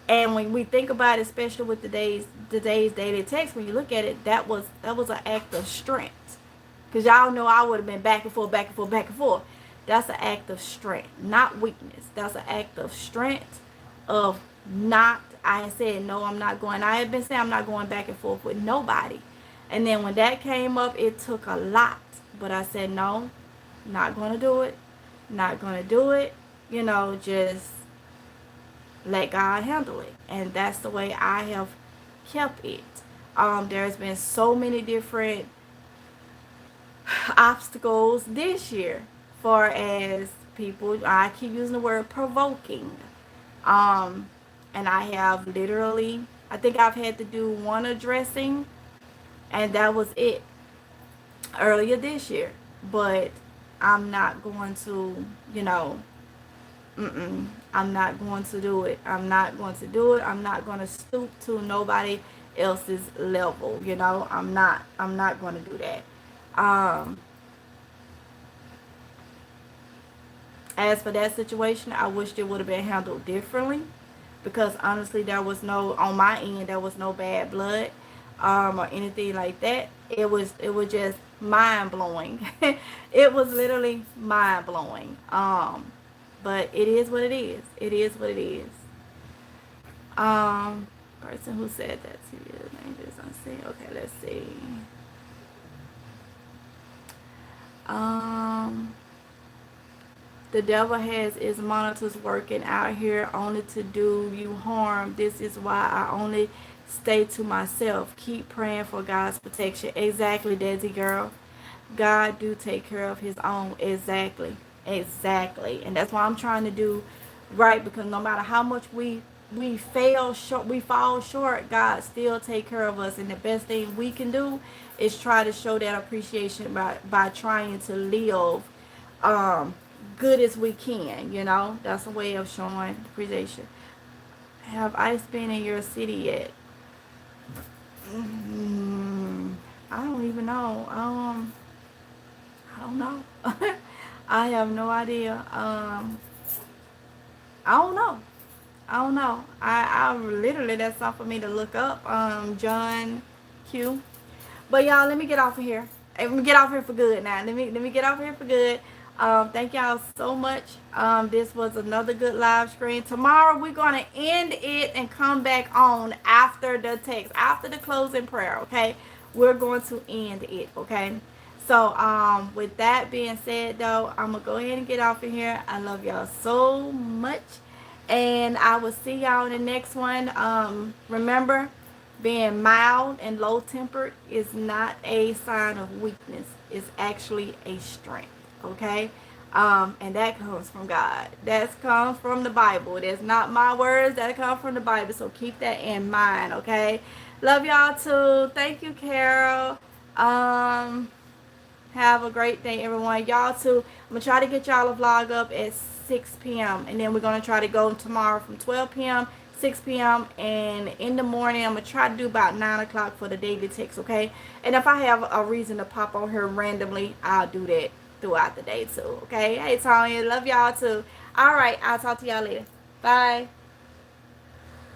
And when we think about it, especially with today's daily text, when you look at it, that was an act of strength. Because y'all know I would have been back and forth, back and forth, back and forth. That's an act of strength, not weakness. That's an act of strength of not, I said, no, I'm not going. I had been saying I'm not going back and forth with nobody. And then when that came up, it took a lot. But I said, no, not going to do it. Not going to do it. Just let God handle it. And that's the way I have kept it. There's been so many different obstacles this year, far as people, I keep using the word provoking. And I have literally, I think I've had to do one addressing, and that was it, earlier this year. But I'm not going to, I'm not going to do it. I'm not going to do it. I'm not going to stoop to nobody else's level. I'm not going to do that. As for that situation, I wished it would have been handled differently, because honestly, there was no, on my end, there was no bad blood, or anything like that. It was just mind blowing. It was literally mind blowing. But it is what it is. It is what it is. Person who said that to you, name is unseen. Okay, let's see. The devil has his monitors working out here only to do you harm. This is why I only stay to myself. Keep praying for God's protection. Exactly, Desi girl. God do take care of his own. Exactly. And that's why I'm trying to do right, because no matter how much we fall short, God still take care of us. And the best thing we can do is try to show that appreciation by trying to live good as we can. That's a way of showing appreciation. Have ice been in your city yet? I don't even know. I don't know. I have no idea. I don't know. I literally, that's something for me to look up. John Q. But y'all, let me get off of here. Let me get off here for good now. Let me get off here for good. Thank y'all so much. This was another good live stream. Tomorrow we're gonna end it and come back on after the text, after the closing prayer. Okay, we're going to end it. Okay. So with that being said, though, I'm gonna go ahead and get off of here. I love y'all so much, and I will see y'all in the next one. Remember, being mild and low tempered is not a sign of weakness. It's actually a strength. Okay. And that comes from God. That comes from the Bible. That's not my words. That comes from the Bible. So keep that in mind. Okay. Love y'all too. Thank you, Carol. Have a great day, everyone. Y'all too. I'm going to try to get y'all a vlog up at 6 p.m. And then we're going to try to go tomorrow from 12 p.m., 6 p.m. And in the morning, I'm going to try to do about 9 o'clock for the daily text, okay? And if I have a reason to pop on here randomly, I'll do that throughout the day too, okay? Hey, Tanya. Love y'all too. All right. I'll talk to y'all later. Bye.